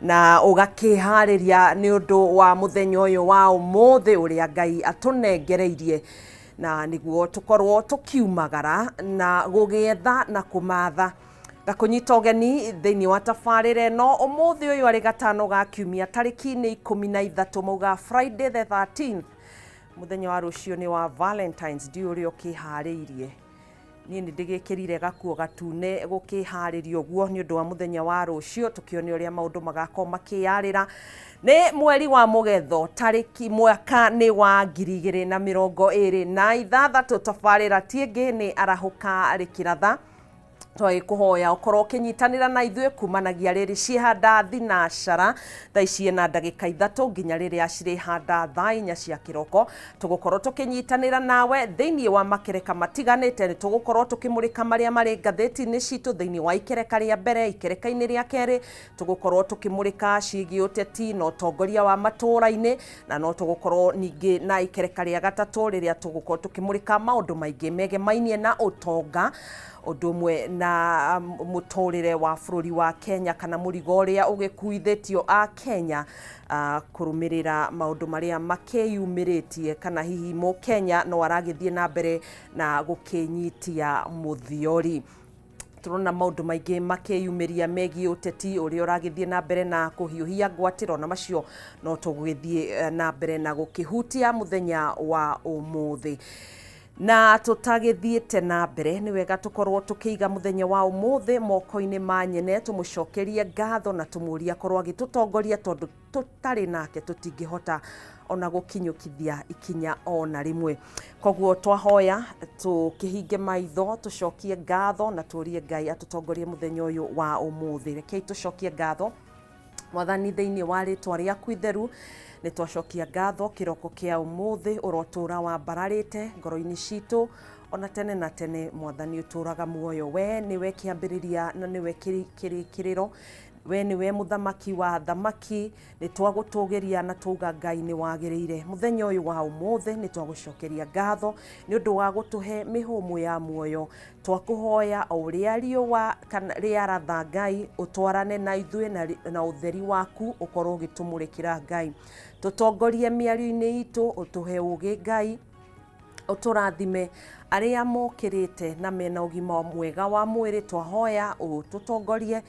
na ugakihariria ni undu wa muthenya uyu wa umuthi uria Ngai atunengereirie na niguo tukorwo tukiumagara na gugietha na kumatha gakunyita ugeni thiini wa tabarire no umuthi uyu ari gatano ga kiumia tariki-ini 13 mauga Friday the 13th muthenya wa rucio ni wa Valentine's Day uria ukihariirie ni ndigikirire gakuo gatune gukiharirio guo ni undu wa muthenya wa rucio tukione uria maundu magako makiyarira ni mweri wa mugetho tariki mwaka ni wa 2026 tabarira tiengi ni arahuka rikiratha twai kuhoya ukorwo kinyitanira na ithue kumanagia riri cihanda thinacara thaici na ndagika 3 nginya riri aciri handa thaa 4 cia kiroko tugukorwo tukinyitanira nawe thiini wa makereka matiganite ni tugukorwo tukimurika maria mari ngatheti-ini citu thiini wa ikereka ria mbere ikereka-ini ria keri tugukorwo tukimurika cigi uteti no tongoria wa matura-ini na no tugukorwo ningi na ikereka ria gatatu riria tugukorwo tukimurika maundu maingi megemainie na utonga undu umwe na muturire wa bururi wa Kenya kana murigo uria ugikuithitio a Kenya kurumirira maundu maria makeyumiritie kana hihi mu Kenya no aragithie na mbere na gukinyitia muthiori turona maundu maingi makeyumiria megi uteti uria uragithie na mbere na kuhiuhia ngwatiro na macio no tugithie na mbere na gukihutia muthenya wa umuthi na tutagithiete na mbere ni wega tukorwo tukiiga muthenya wa umuthi moko-ini ma nyene tumucokerie ngatho na tumuria korwo agitutongoria tondu tutari nake tutingihota ona gukinyukithia ikinya ona rimwe koguo twahoya tukihinge maitho tucokie ngatho na turie Ngai atutongorie muthenya uyu wa umuthi rekei tucokie ngatho mwathani thiini wa ritwa riaku itheru ni twacokia ngatho kiroko kia umuthi urotura wa bararite ngoro-ini citu ona tene na tene mwathani uturaga muoyo we niwe kiambiriria na niwe kirikiriro we niwe muthamaki wa thamaki ni twagutugiria na tuga Ngai ni wagiriire muthenya uyu wa umuthi ni twagucokeria ngatho ni undu wa gutuhe mihumu ya muoyo twakuhoya uria riwa kana riaratha Ngai utwarane na ithue na utheri waku ukorwo gitumurikira Ngai tutongorie miario-ini itu utuhe ugi Ngai uturathime aria mokirite na mena ugima mwega wa mwiri twahoya ututongorie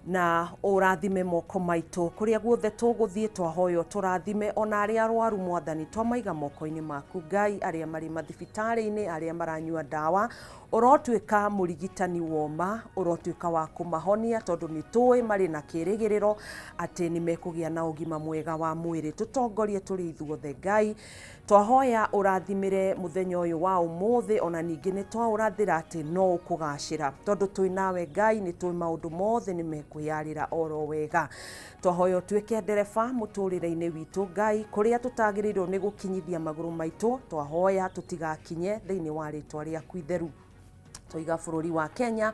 na urathime moko maitu kuria guothe tuguthie twahoyo turathime ona aria arwaru mwathani twamaiga moko-ini maku Ngai aria mari mathibitari-ini aria maranyua dawa urotuika murigitani woma urotuika wa kumahonia tondu ni tuwe mari na kirigiriro ati ni mekugia na ugima mwega wa mwiri tutongorie turi ithuothe Ngai twahoya urathimire muthenya uyu wa umuthi ona ningi ni twaurathira ati no ukugacira tondu twi nawe Ngai ni twi maundu mothe ni mekwiyarira oro wega twahoya tuike ndereba muturire-ini witu Ngai kuria tutagirirwo ni gukinyithia maguru maitu twahoya tutigakinye thiini wa ritwa riaku itheru twiga bururi wa Kenya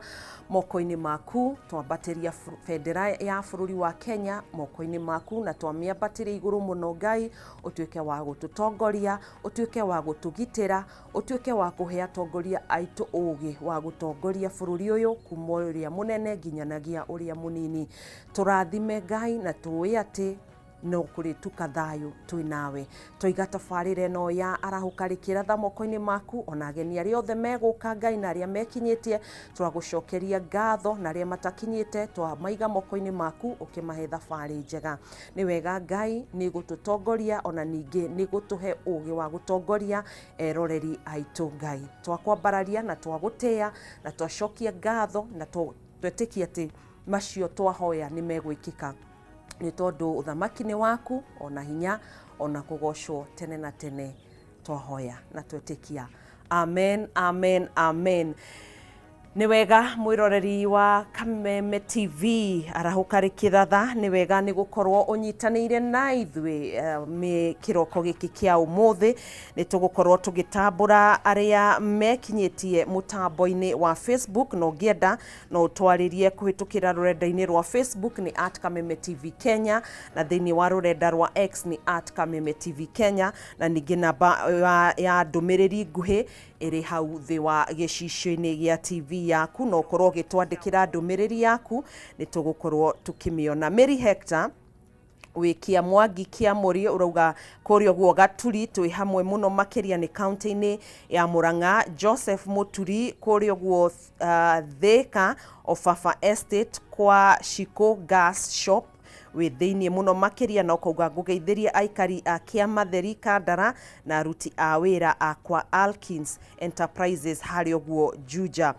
moko-ini maku twambatiria bendera ya bururi wa Kenya moko-ini maku na twamiambatiria iguru muno Ngai utuike wa gututongoria utuike wa gutugitira utuike wa kuhe atongoria aitu ugi wa gutongoria bururi uyu kuma uria munene nginyanagia uria munini turathime Ngai na tuwi ati no kurituka thayu twi nawe twiga tabarire no ya arahuka rikiratha moko-ini maku ona ageni aria othe meguka Ngai na aria mekinyitie twagucokeria ngatho na aria matakinyite twamaiga moko-ini maku ukimahe thabari njega ni wega Ngai ni gututongoria ona ningi ni gutuhe ugi wa gutongoria eroreri aitu Ngai twakwambararia na twagutia na twacokia ngatho na twetikia ati macio twahoya ni megwikika ni tondu uthamaki ni waku ona hinya ona kugocwo tene na tene twahoya na twetikia amen amen amen ni wega mwiroreri wa Kameme TV arahuka rikiratha ni wega ni gukorwo unyitanire na ithue me kiroko giki kia umuthi ni tugukorwo tugitambura aria mekinyitie mutambo-ini wa Facebook no gienda no twaririe kuhitukira rurenda-ini rwa Facebook ni @Kameme TV Kenya na thiini wa rurenda rwa X ni @Kameme TV Kenya na ningi namba ya ndumiriri nguhi iri hau thi wa gicicio-ini gia TV yaku no korwo gitwandikira ndumiriri yaku ni tugukorwo tukimiona. Mary Hector wikia Mwangi Kiamuri urauga kurio guo Gaturi twi hamwe muno makiria ni county-ini ya Murang'a. Joseph Muturi kurio guo Thika Ofafa Estate kwa Shiko Gas Shop wi thiini muno makiria na ukauga ngugeithirie aikari a Kiamatheri Kandara na aruti a wira akwa Alkins Enterprises hari guo Juja.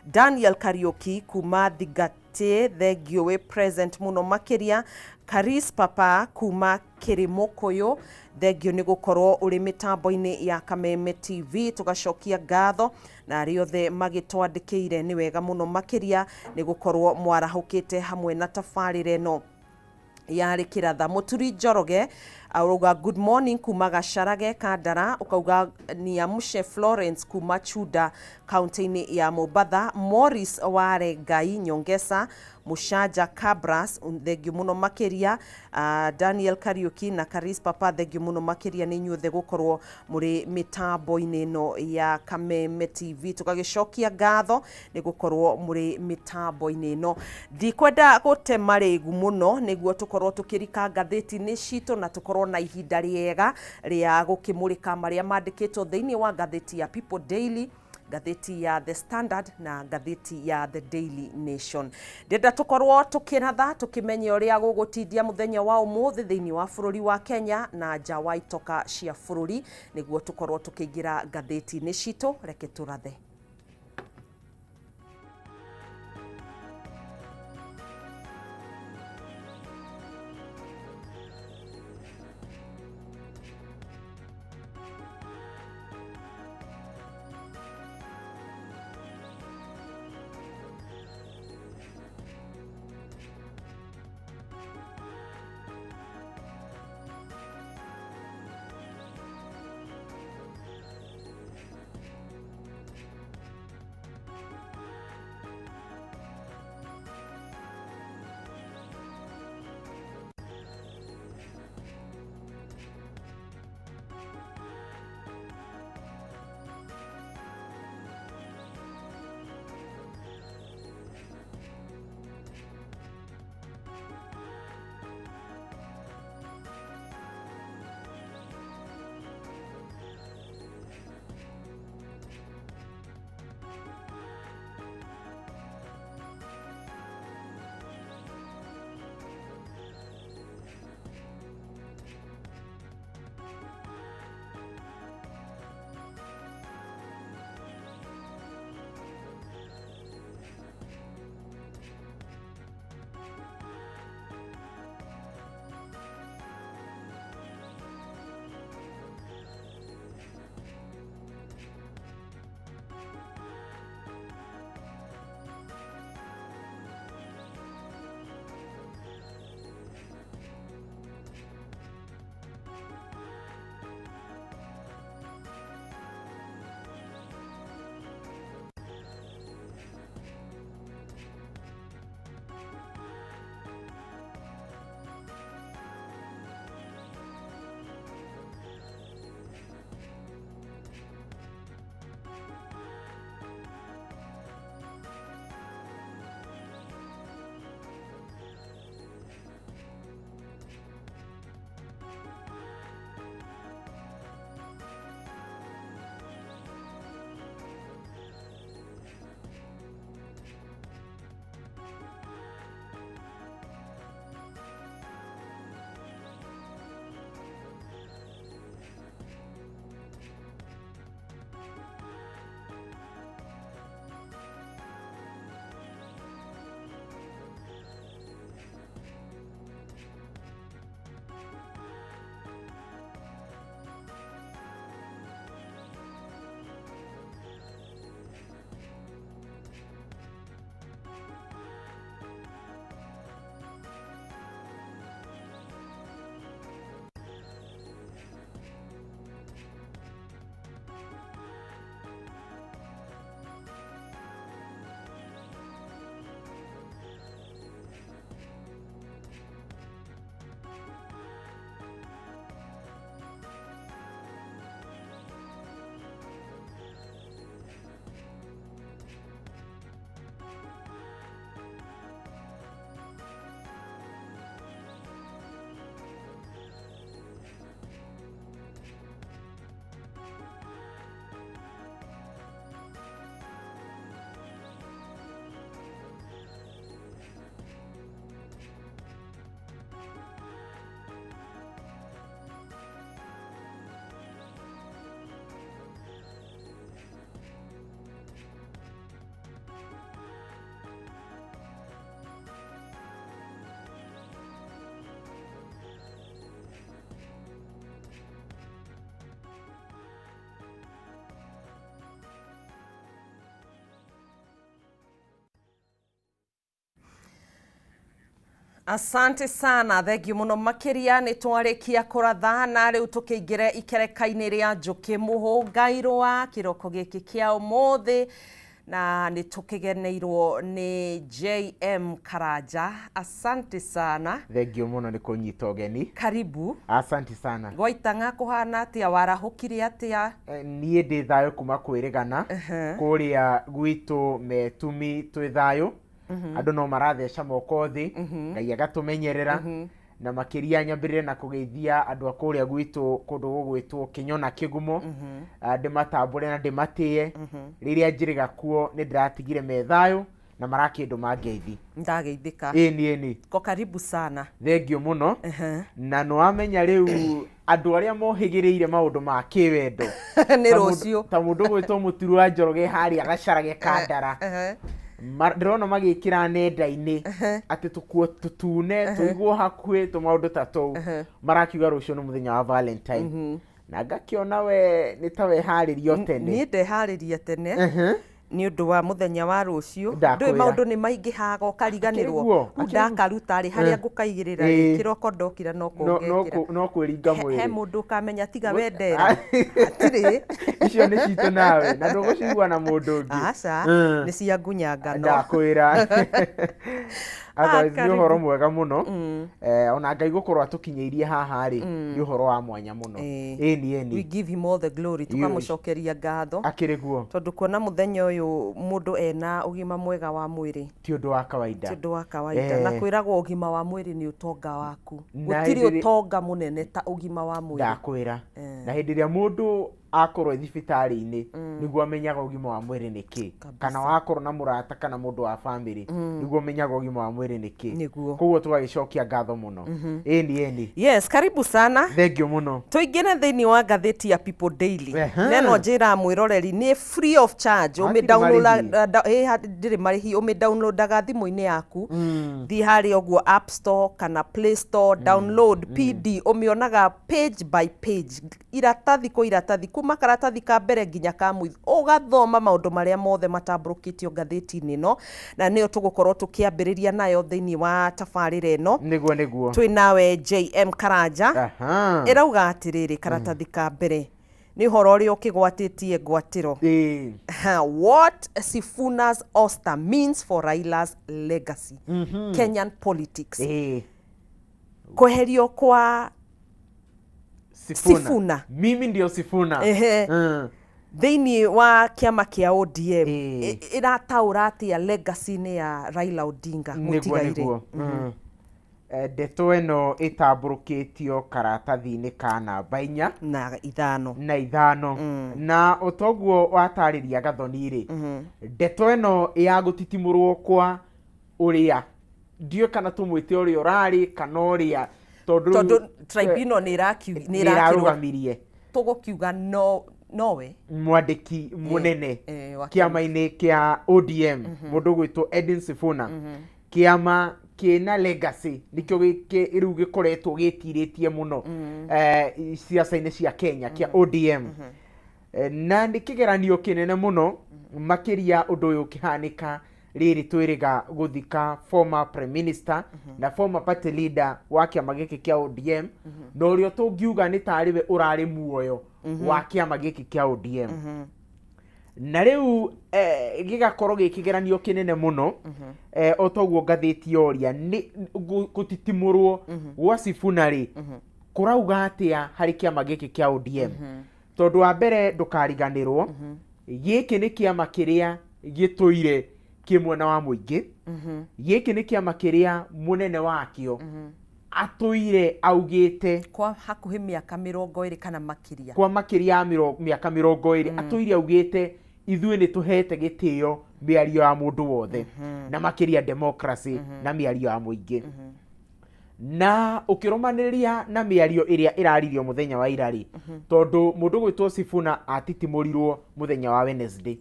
Daniel Kariuki kuma Thigate thengio we present muno makiria. Karis Papa kuma Kirimokoyo thengio ni gukorwo uri mitambo-ini ya Kameme TV tugacokia ngatho na ariothe magitwandikiire ni wega muno makiria ni gukorwo mwarahukite hamwe na tafarire no yari kiratha. Muturi Njoroge auga good morning kuma Gacarage Kandara ukauga ni Amushe Florence kuma Chuda county-ini ya Mobatha. Morris Ware Ngai Nyongesa Mushaja Cabras thengio muno makiria. Daniel Kariuki na Karis Papa thengio muno makiria ni nyuothe gukorwo muri mitambo-ini no ya Kameme TV tugagicokia ngatho ni gukorwo muri mitambo-ini no. Ndikwenda gutema rigu muno niguo tukorwo tukirika ngatheti-ini citu na tukorwo na ihinda riega ria gukimurika maria mandikitwo thiini wa ngatheti ya People Daily, ngatheti ya The Standard na ngatheti ya The Daily Nation. Ndenda tukorwo tukiratha tukimenya uria gugutindia muthenya wa umuthi thiini wa bururi wa Kenya na nja wa itoka cia bururi niguo tukorwo tukiingira ngatheti-ini citu. Reke turathe. Asante sana, thengio muno makiria ni twarikia kuratha na riu tukiingire ikereka-ini ria njuki muhungairwa kiroko giki kia umuthi na ni tukigeneirwo ni JM Karanja. Asante sana, thengio muno ni kunyita ugeni. Karibu. Asante sana. Gwaitanga kuhana atia, warahukire atia? Nie ndi thayo kuma kwirigana kuria gwitu metumi twi thayo. Andu no maratheca moko thi, Ngai agatumenyerera na makiria nyambirire na kugeithia andu akuria gwitu kundu gugwitwo Kinyona Kigumo. Ndimatambure na ndimatie riria njiriga kuo ni ndiratigire me thayo na marakindu mangeithi. Ndageithika. Eni ko karibu sana, thengio muno. Na no amenya riu andu aria mohigiriire maundu ma kiwendo ni rucio ta mundu gwitwo Mutiru wa Njoroge hari agacarage Kandara ndirona magikira nenda-ini ati tukuo tutune tuigwo hakue tumaundu ta tou marakiuga rucio ni muthenya wa Valentine na ngakiona we ni tawe haririo tene. Ni ndeharirie tene ni undu wa muthenya wa rucio. Ndui maundu ni maingihaga ukariganirwo ndakaruta ri haria ngukaigirira kiroko ndokira no kungekira no kwiringa mwiri he mundu kamenya tiga wendera atiri icio ni citu nawe na ndugucigwa na mundu ungi aca ni cia ngunyangano ndakwira. Otherwise ni uhoro mwega muno. Ona Ngai gukorwo atukinyeirie haha ri ni uhoro wa mwanya muno. Eni we give him all the glory, tukamucokeria ngatho akiriguo tondu kuona muthenya uyu mundu ena ugima mwega wa mwiri ti undu wa kawaida, ti undu wa kawaida. Na kwiragwo ugima wa mwiri ni utonga waku, gutiri utonga munene ta ugima wa mwiri. Ndakwira na hindi ria mundu akorwo thibitari-ini niguo amenyaga ugima wa mwiri ni ki, kana wakorwo na murata kana mundu wa family niguo amenyaga ugima wa mwiri ni ki. Koguo tugagicokia ngatho muno. Eni yes, karibu sana, thengio muno. tuingire thiini wa ngatheti ya People Daily. Neno njira mwiroreri ni free of charge, ndiri marihi, umidownloadaga thimu-ini yaku, thi hari oguo App Store kana Play Store, download PD, umionaga page by page, iratathi ko iratathi, kuma karatathi ka mbere nginya ka mwithi, ugathoma maundu maria mothe matambũrũkĩtio ngathĩti-inĩ ĩno, na nĩyo tũgũkorwo tũkĩambĩrĩria nayo thĩinĩ wa tabarĩra ĩno. Nĩguo twĩ nawe JM Karanja. Ĩrauga atĩrĩrĩ, karatathi ka mbere nĩ ũhoro ũrĩa ũkĩgwatĩtie ngwatĩro. What Sifuna's ouster means for Raila's legacy. Kenyan politics. Kweherio kwa Sifuna. Mimi ndio Sifuna. Thĩinĩ wa kiama kia ODM irataũra atia legacy-inĩ ya Raila Odinga mũtigaire. Ndeto ĩno ĩtambũrũkĩtio karatathi-inĩ ka namba 4 na 5 na ũtoguo watarĩria Gathoni-rĩ, ndeto ĩno ya gũtitimũrwo kwa ũrĩa ndiũ kana tũmwĩte ũrĩa ũrarĩ kana ũrĩa tondu tribunal ni ĩrarũgamirie tugukiuga nowe mwandĩki munene kiama-inĩ kia ODM mundu gwitwo Edwin Sifuna. Kiama kina legacy nikio riu gikoretwo gitirĩtie muno siasa-inĩ cia Kenya kia ODM. Na nĩ kĩgeranio kĩnene muno makiria ũndũ ũyũ ũkĩhanĩka riri twiriga guthika former prime minister na former party leader wa kiama giki kia ODM, na urio tungiuga ni tariwe urari muoyo wa kiama giki kia ODM. Na riu gigakorwo gikigeranio kinene muno otoguo ngathĩti yoria ni gutitimurwo gwa Sifuna ri kurauga atia hari kiama giki kia ODM. Tondu wa mbere ndukariganirwo giki ni kiama kiria gitũire kimwena wa muingi. Giki ni kiama kiria munene wakio atũire augite kwa hakuhi miaka 20 kana makiria, kwa makiria ya miaka 20 atũire augite ithuĩ nĩ tuhete gĩtĩo mĩario ya mũndũ wothe na makiria democracy na mĩario ya muingi. Na ukiromanĩrĩria na mĩario ĩrĩa ĩraririo muthenya wa irari, tondu mũndũ gwĩtwo Sifuna atitimũrirwo muthenya wa Wednesday.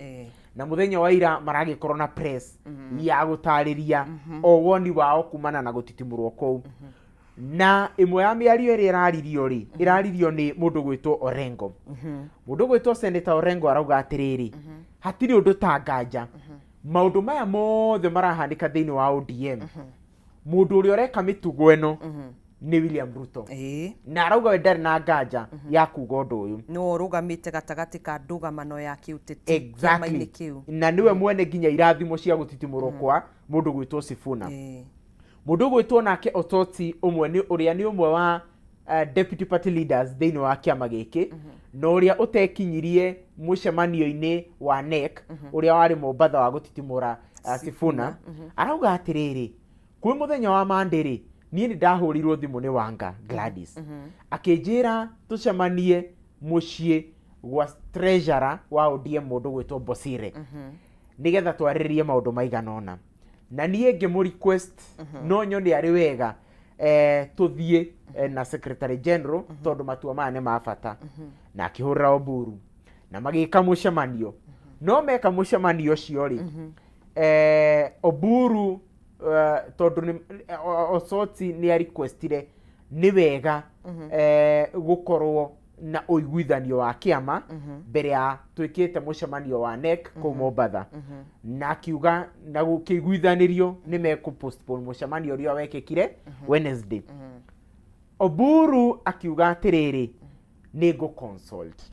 Na muthenya wa ira maragikorwo na press ya gutariria o woni wao kumana na gutitimurwo kou. Na imwe ya mĩario ĩrĩa iraririo ni mundu gwitwo Orengo. Mundu gwitwo Senator Orengo arauga atiriri, hatiri undu ta nganja maundu maya mothe marahandika thiini wa ODM mundu uria ureka mitugo eno ni William Ruto na arauga we ndari na nganja ya kuga undu uyu no rugamite gatagati ka ndugamano ya kiuteti exactly na niwe mwene nginya irathimo cia gutitimurwo kwa mundu gwitwo Sifuna mundu gwitwo nake Ototi umwe ni uria ni umwe wa deputy party leaders thiini wa kiama giki na uria utekinyirie mucemanio-ini wa NEC uria wari Mombatha wa gutitimura Sifuna arauga atiriri kwi muthenya wa Mandiri nie ni ndahurirwo thimu ni Wanga Gladys akinjira tucemanie mucii gwa treasurer wa ODM mundu gwitwo Bosire nigetha twariririe maundu maiganona na nie ngimu request no nyone ari wega tuthie na secretary general tondu matua mane mabata na akihurira Oburu na magika mucemanio no meka mucemanio cio ri Oburu tondu Osoti ni requestire ni wega gukorwo na uiguithanio wa kiama mbere ya twikite mucemanio wa NEC ku Mombatha na akiuga na gukiguithanirio ni meku postpone mucemanio uria wekekire Wednesday Oburu akiuga atiriri ni go consult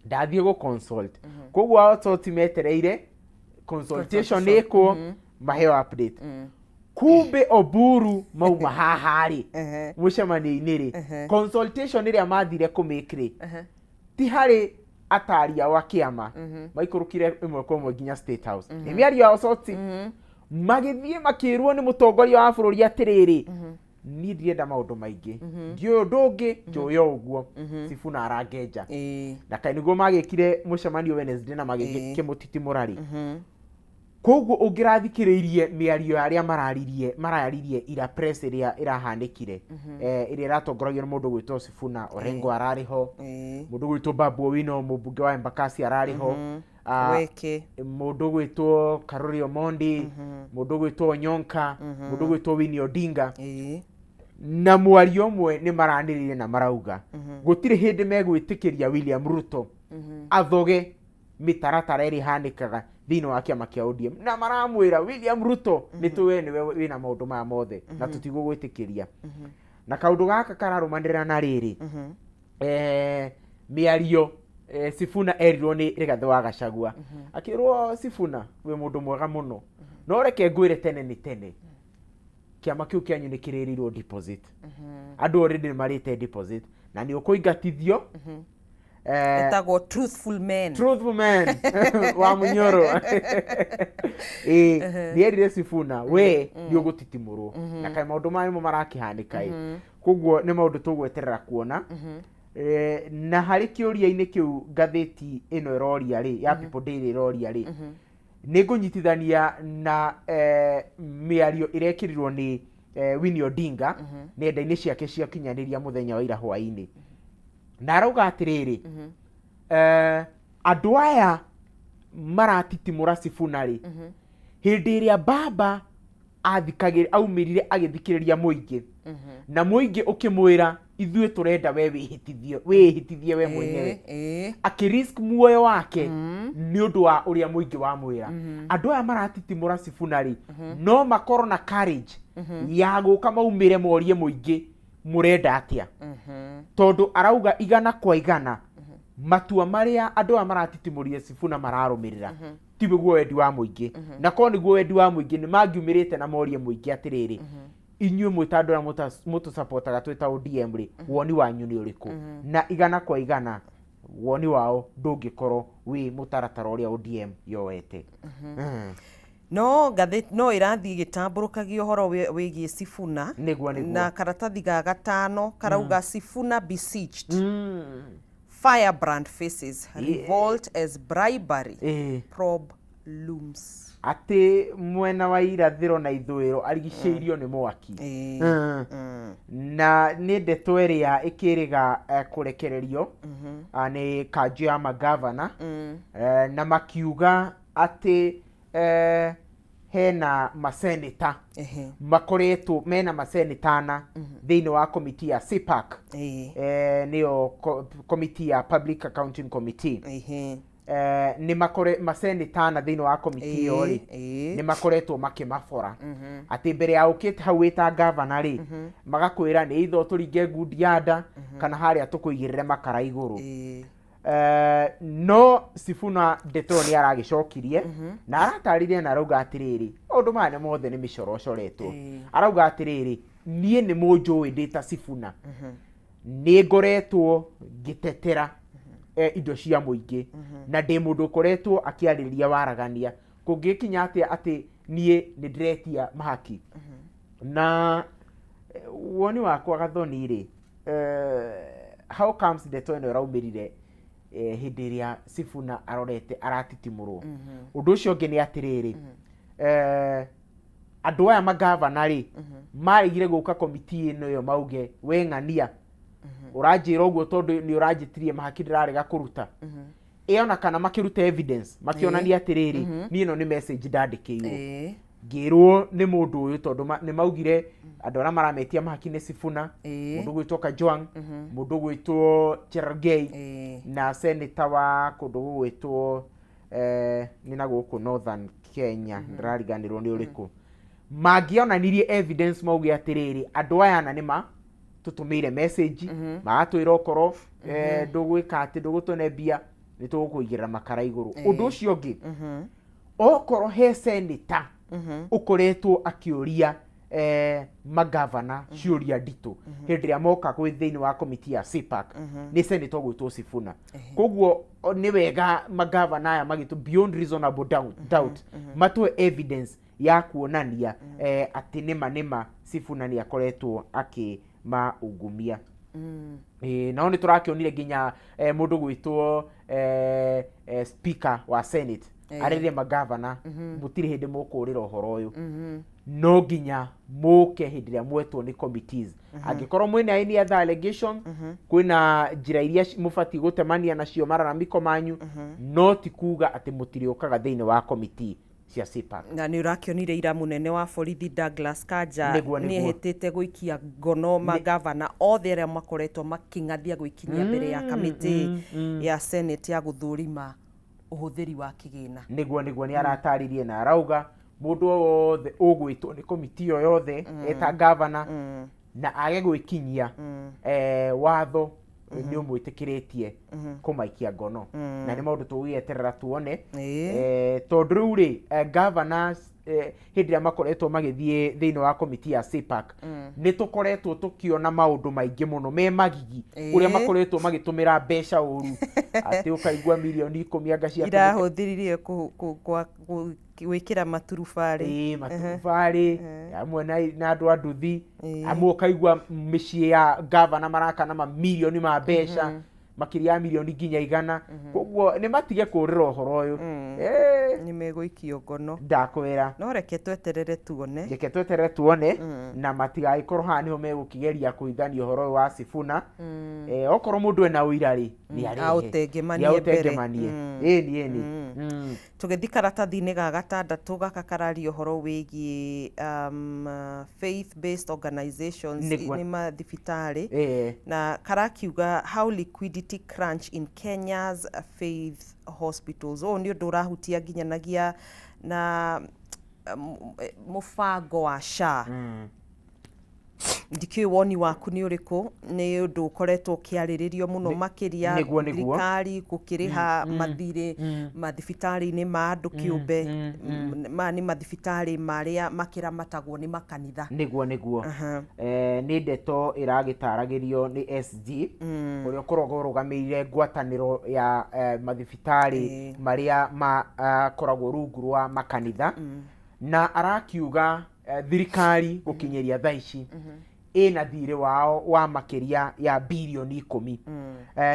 ndathie go consult kogwa Osoti metereire consultation iko maheo update kumbe Oburu mauma hahari mucemanio-ini ri consultation iria mathire kumikire ti hari ataria wa kiama maikurukire imwe kwa imwe nginya State House ni miario ya Osoti magithie makirwo ni mutongoria wa bururi atiriri ni ndienda maundu maingi ndio ndungi njoyo uguo Sifuna arangenja na kainiguo magikire mucemanio Wednesday na magikimutitimurari koguo ungirathikiririe miario aria mararirie ira press iria irahandikire iria iratongoragio ni mundu gwitwo Sifuna Orengo arariho mundu gwitwo Babu Owino mubunge wa Embakasi arariho weke mundu gwitwo Karuri Omondi mundu gwitwo Onyonka mundu gwitwo Winnie Odinga na mwario umwe ni maraniririe na marauga gutire hindi megwitikiria William Ruto athoge mitaratara iri handikaga thiini wa kiama kia ODM na maramwira William Ruto nituwe niwe wina maundu maya mothe na tutigugwitikiria na kaundu gaka kararumanirira na riri miario Sifuna erirwo ni Rigathi wa Gachagua akirwo Sifuna we mundu mwega muno no reke ngwire tene ni tene kiama kiu kianyu ni kiririrwo deposit andu already ni marite deposit na ni ukuingatithio etagwo truthful man wa Munyoro nierire Sifuna we ni ugutitimurwo na kai maundu maimo marakihandika koguo ni maundu tugweterera kuona na hari kiuria-ini kiu ngatheti ino iroria ri ya People Daily iroria ri ni ngunyitithania na miario irekirirwo ni Winnie Odinga nenda-ini ciake cia kinyaniria muthenya wa ira hwaini na arauga atiriri andu aya maratitimura Sifuna ri hindi iria baba athikagire aumirire agithikiriria muingi na muingi ukimwira ithuĩ turenda we wihitithie we mwenyewe akirisk muoyo wake ni undu wa uria muingi wa mwira andu aya maratitimura Sifuna ri no makorwo na courage ya guka maumire morie muingi murenda atia tondu arauga igana kwa igana matua maria andu aya maratitimurie Sifuna mararumirira tiguo wendi wa muingi na ko niguo wendi wa muingi ni mangiumirite na morie muingi atiriri inyuĩ mwĩta andũ arĩa mũtũsupportaga twĩta ODM rĩ woni wanyu nĩ ũrĩkũ na igana kwa igana woni wao ndũngĩkorwo wĩ mũtaratara ũrĩa ODM yoete no ngathĩti no ĩrathiĩ gĩtambũrũkagia ũhoro wĩgiĩ Sifuna na karatathi ga gatano karauga Sifuna beseeched firebrand faces revolt as bribery probe looms ati mwena wa irathiro na ithwiro arigiceirio ni mwaki na ni ndeto iria ikiriga kurekererio ni kanju ya magavana na makiuga ati hena maseneta makoretwo mena masenetana thiini wa komiti ya CPAC niyo komiti ya Public Accounting Committee ni maseneta na thĩinĩ wa komiti ĩyo rĩ nĩ makoretwo makĩmabora atĩ mbere ya ũkĩte hau wĩta gavana rĩ magakwĩra nĩ itho tũringe ngundi ya nda kana harĩa tũkũigĩrĩre makara igũrũ. No Sifuna ndeto nĩ aragĩcokirie na aratarĩria na arauga atĩrĩrĩ maũndũ maya mothe nĩ mĩcoro coretwo. Arauga atĩrĩrĩ niĩ nĩ mũnjũĩ ndĩ ta Sifuna nĩ ngoretwo ngĩtetera indo cia mũingĩ na ndĩ mũndũ ũkoretwo akĩarĩrĩria waragania kũngĩkinya atĩ niĩ nĩ ndĩretia mahaki. Na woni wakwa Gathoni rĩ how comes ndeto ĩno ĩraumĩrire hĩndĩ ĩrĩa Sifuna arorete aratitimũrwo. Ũndũ ũcio ũngĩ nĩ atĩrĩrĩ andũ aya magavana rĩ marĩgire gũka komiti ĩno ĩyo mauge we ng'ania ũranjĩra ũguo tondũ nĩ ũranjĩtirie mahaki ndĩrarega kũruta. Ona kana makĩruta evidence makĩonania atĩrĩrĩ niĩ ĩno nĩ message ndandĩkĩirwo ngĩrwo nĩ mũndũ ũyũ tondũ nĩ maugire andũ arĩa marametia mahaki nĩ Sifuna, mũndũ gwĩtwo Kajwang', mũndũ gwĩtwo Cherargei na senator wa kũndũ gwĩtwo nĩ na gũkũ Northern Kenya ndĩrariganĩrwo nĩ ũrĩkũ. Mangĩonanirie evidence mauge atĩrĩrĩ andũ aya na nĩma tũtũmĩire message magatwĩra okorwo ndũgwĩka atĩ ndũgũtone mbia nĩ tũgũkũigĩrĩra makara igũrũ. Ũndũ ũcio ũngĩ okorwo he senator ũkoretwo akĩũria magavana ciũria nditũ hĩndĩ ĩrĩa moka gwĩ thĩinĩ wa komiti ya CPAC nĩ senator gwĩtwo Sifuna. Koguo nĩ wega magavana aya magĩtwo beyond reasonable doubt matwe evidence ya kuonania atĩ nĩma Sifuna nĩ akoretwo akĩmaungumia. Nao nĩ tũrakĩonire nginya mũndũ gwĩtwo speaker wa Senate arĩrĩe magavana mũtirĩ hĩndĩ mũkũrĩra ũhoro ũyũ no nginya mũke hĩndĩ ĩrĩa mwetwo nĩ committees. Angĩkorwo mwĩna any other allegation kwĩna njĩra iria mũbatiĩ gũtemania nacio mararamiko manyu no ti kuga atĩ mũtirĩũkaga thĩinĩ wa committee cia CPAC. Na nĩ ũrakĩonire ira mũnene wa borithi Douglas Kanja nĩ ehĩtĩte gũikia ngono magavana othe arĩa makoretwo makĩng'athia gwĩkinyia mbere ya kamĩtĩ ya Senate ya gũthũrima ũhũthĩri wa kĩgĩna. Nĩguo nĩ arataririe na arauga mũndũ wothe ũgwĩtwo nĩ komiti ĩyo yothe eta gavana na age gwĩkinyia watho nĩ ũmwĩtĩkĩrĩtie kũmaikia ngono. Na nĩ maũndũ tũgĩeterera tuone tondũ rĩu rĩ governors hĩndĩ ĩrĩa makoretwo magĩthiĩ thĩinĩ wa komiti ya CPAC nĩ tũkoretwo tũkĩona maũndũ maingĩ mũno me magigi ũrĩa makoretwo magĩtũmĩra mbeca ũru atĩ ũkaigua mirioni 10 anga cia irahũthĩririe gwĩkĩra maturubarĩ amwe na andũ a nduthi amwe ũkaigua mĩciĩ ya gavana marakana mamirioni ma mbeca makĩria ya mirioni nginya 100. Koguo nĩ matige kũrĩra ũhoro ũyũ nĩ megũikio ngono ndakwĩra no reke tweterere tuone na matigagĩkorwo haha nĩho megũkĩgeria kũithania ũhoro ũyũ wa Sifuna. Okorwo mũndũ ena ũira rĩ aũtengemanie mbere. Tũgĩthiĩ karatathi-inĩ ga gatandatũ gaka kararia ũhoro wĩgiĩ faith based organizations nĩ mathibitarĩ na karakiuga how liquidity crunch in Kenya's faith hospitals. Nĩ ũndũ ũrahutia nginyanagia na mũbango wa SHA. Ndikĩũĩ woni waku nĩ ũrĩkũ? Nĩ ũndũ ũkoretwo ũkĩarĩrĩrio mũno makĩria thirikari gũkĩrĩha mathirĩ mathibitarĩ-inĩ ma andũ kĩũmbe maya nĩ mathibitarĩ marĩa makĩramatagwo nĩ makanitha. Nĩguo nĩ ndeto ĩragĩtaragĩrio nĩ SG ũrĩa ũkoragwo ũrũgamĩrĩire ngwatanĩro ya mathibitarĩ marĩa makoragwo rungu rwa makanitha na arakiuga thirikari gũkinyĩria thaa ici ĩna thirĩ wao wa makĩria ya birioni 10.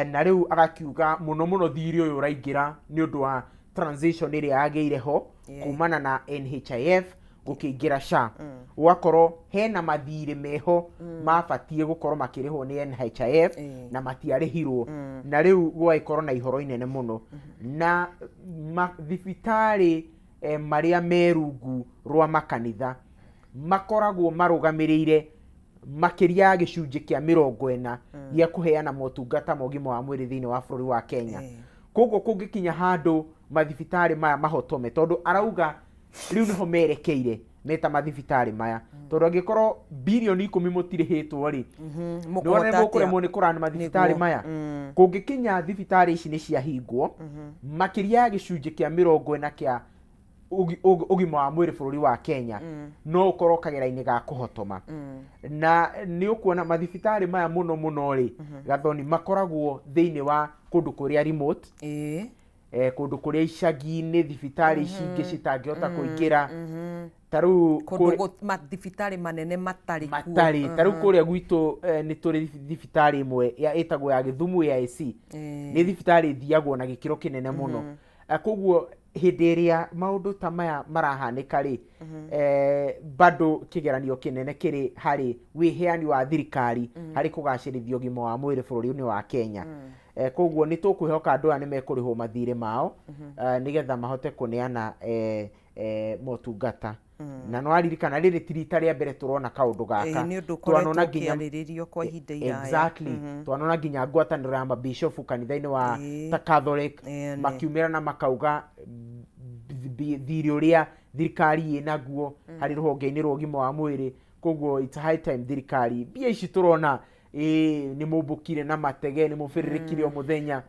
Na rĩu agakiuga mũno thirĩ ũyũ ũraingĩra nĩ ũndũ wa transition ĩrĩa yagĩire ho kumana na NHIF gũkĩingĩra SHA. Ũgakorwo hena mathirĩ meho mabatiĩ gũkorwo makĩrĩhwo nĩ NHIF na matiarĩhirwo na rĩu gũgagĩkorwo na ihoro inene mũno na mathibitarĩ marĩa merungu rwa makanitha makoragwo marũgamĩrĩire makĩria ya gĩcunjĩ kĩa 40 gĩa kũheana motungata ma ũgima wa mwĩrĩ thĩinĩ wa bũrũri wa Kenya. koguo kungikinya handu mathibitari maya mahotome tondu arauga riu niho merekeire meta mathibitari maya tondu angikorwo bilioni 10 mutirihitwo ri none mukuremwo ni kurana mathibitari maya kungikinya thibitari ici ni ciahingwo makiria ya gicunji kia 40 kia ugima wa mwiri bururi wa Kenya no ukorwo kagera-ini ga kuhotoma na ni ukuona mathibitari maya muno ri Gathoni makoragwo thiini wa kundu kuria remote kundu kuria icagi-ini thibitari cingi citangihota kuingira taru kundu mathibitari manene matari taru kuria gwitu ni turi thibitari imwe ya itagwo ya Githumu AIC ni thibitari thiagwo na gikiro kinene muno koguo hindi iria maundu ta maya marahanika ri bado kigeranio kinene kiri hari wiheani wa thirikari hari kugacirithio gimo wa mwiri bururi-ini wa Kenya koguo ni tukwihoka andu aya ni mekurihwo mathire mao nigetha mahote kuneana motungata na no aririkana riri tirita ria mbere turona kaundu gaka twanona nginya kwa ihinda iraya exactly twanona nginya ngwataniro ya mabishofu kanitha-ini wa Catholic makiumira na makauga thiri uria thirikari inaguo hari ruhonge-ini rwa ugima wa mwiri koguo it's high time thirikari bia ici turona ni mumbukire na matege ni mubiririkire o muthenya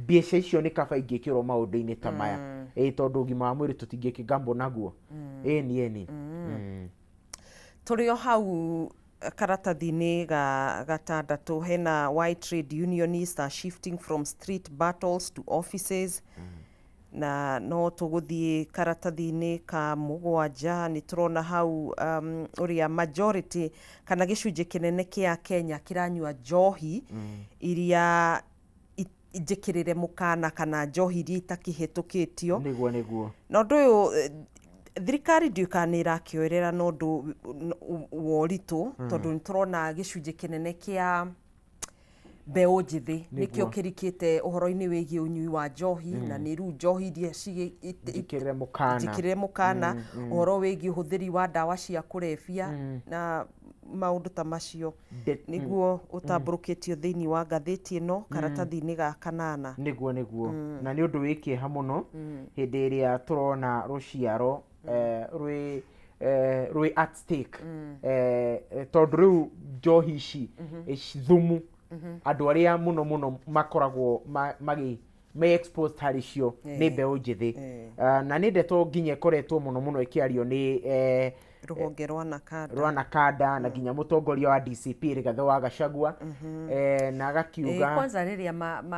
biaca icio ni kaba ingikirwo maundu-ini ta maya tondu ugima wa mwiri tutingikigambo naguo ni turi o hau karatathi-ini gatandatu hena why trade unionists are shifting from street battles to offices na no tuguthie karatathi-ini ka mugwanja ni turona hau uria majority kana gicunji kinene kia Kenya kiranyua njohi iria ijikirire mukana kana njohi iria itakihitukitio niguo na undu uyu thirikari ndiukani irakioerera no ndu woritu tondu ni turona gicunji kinene kia mbeu njithi nikio kirikite uhoro-ini wigie unyui wa njohi na ni riu njohi iria jikirire mukana uhoro wigie uhuthiri wa dawa cia kurebia na maundu ta macio niguo utamburukitio thiini wa ngathiti ino karatathi-ini ga kanana niguo na ni undu wikieha muno hindi iria turona ruciaro rwi at stake tondu riu njohi ici thumu andu aria muno makoragwo me exposed hari cio ni mbeu njithi na ni ndeto nginya ikoretwo muno ikiario ni ruhonge rwa Nakada na nginya mutongoria wa DCP Rigathi wa Gachagua na agakiuga kwanza riria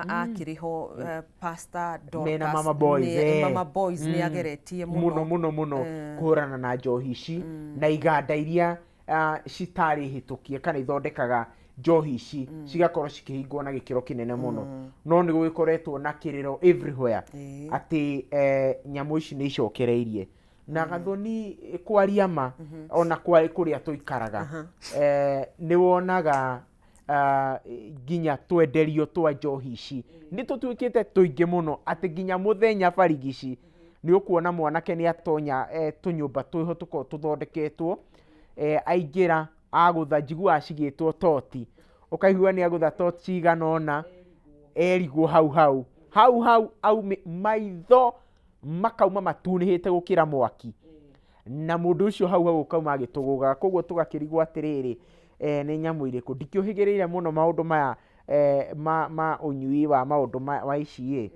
akiriho Pastor Dorcas na Mama Boys ni ageretie muno kuhurana na njohi ici na iganda iria citari hitukie kana ithondekaga njohi ici cigakorwo cikihingwo na gikiro kinene muno no ni gwikoretwo na kiriro everywhere ati nyamu ici ni icokereirie na Gathoni kwaria ma ona kwa kuria tuikaraga ni wonaga ginya twenderio twa njohi ici ni tutuikite tuingi muno ati ginya muthenya barigici ni ukuona mwanake ni atonya tunyumba twiho tuko tuthondeketwo aingira agutha njigua acigitwo toti ukaigua ni agutha toti ciganona erigwo hau au maitho makauma matunihite gukira mwaki na mundu ucio hau ukauma agituguga koguo tugakirigwo atiriri ni nyamu iriku ndikiuhigireire muno maundu maya ma unyui wa maundu wa ici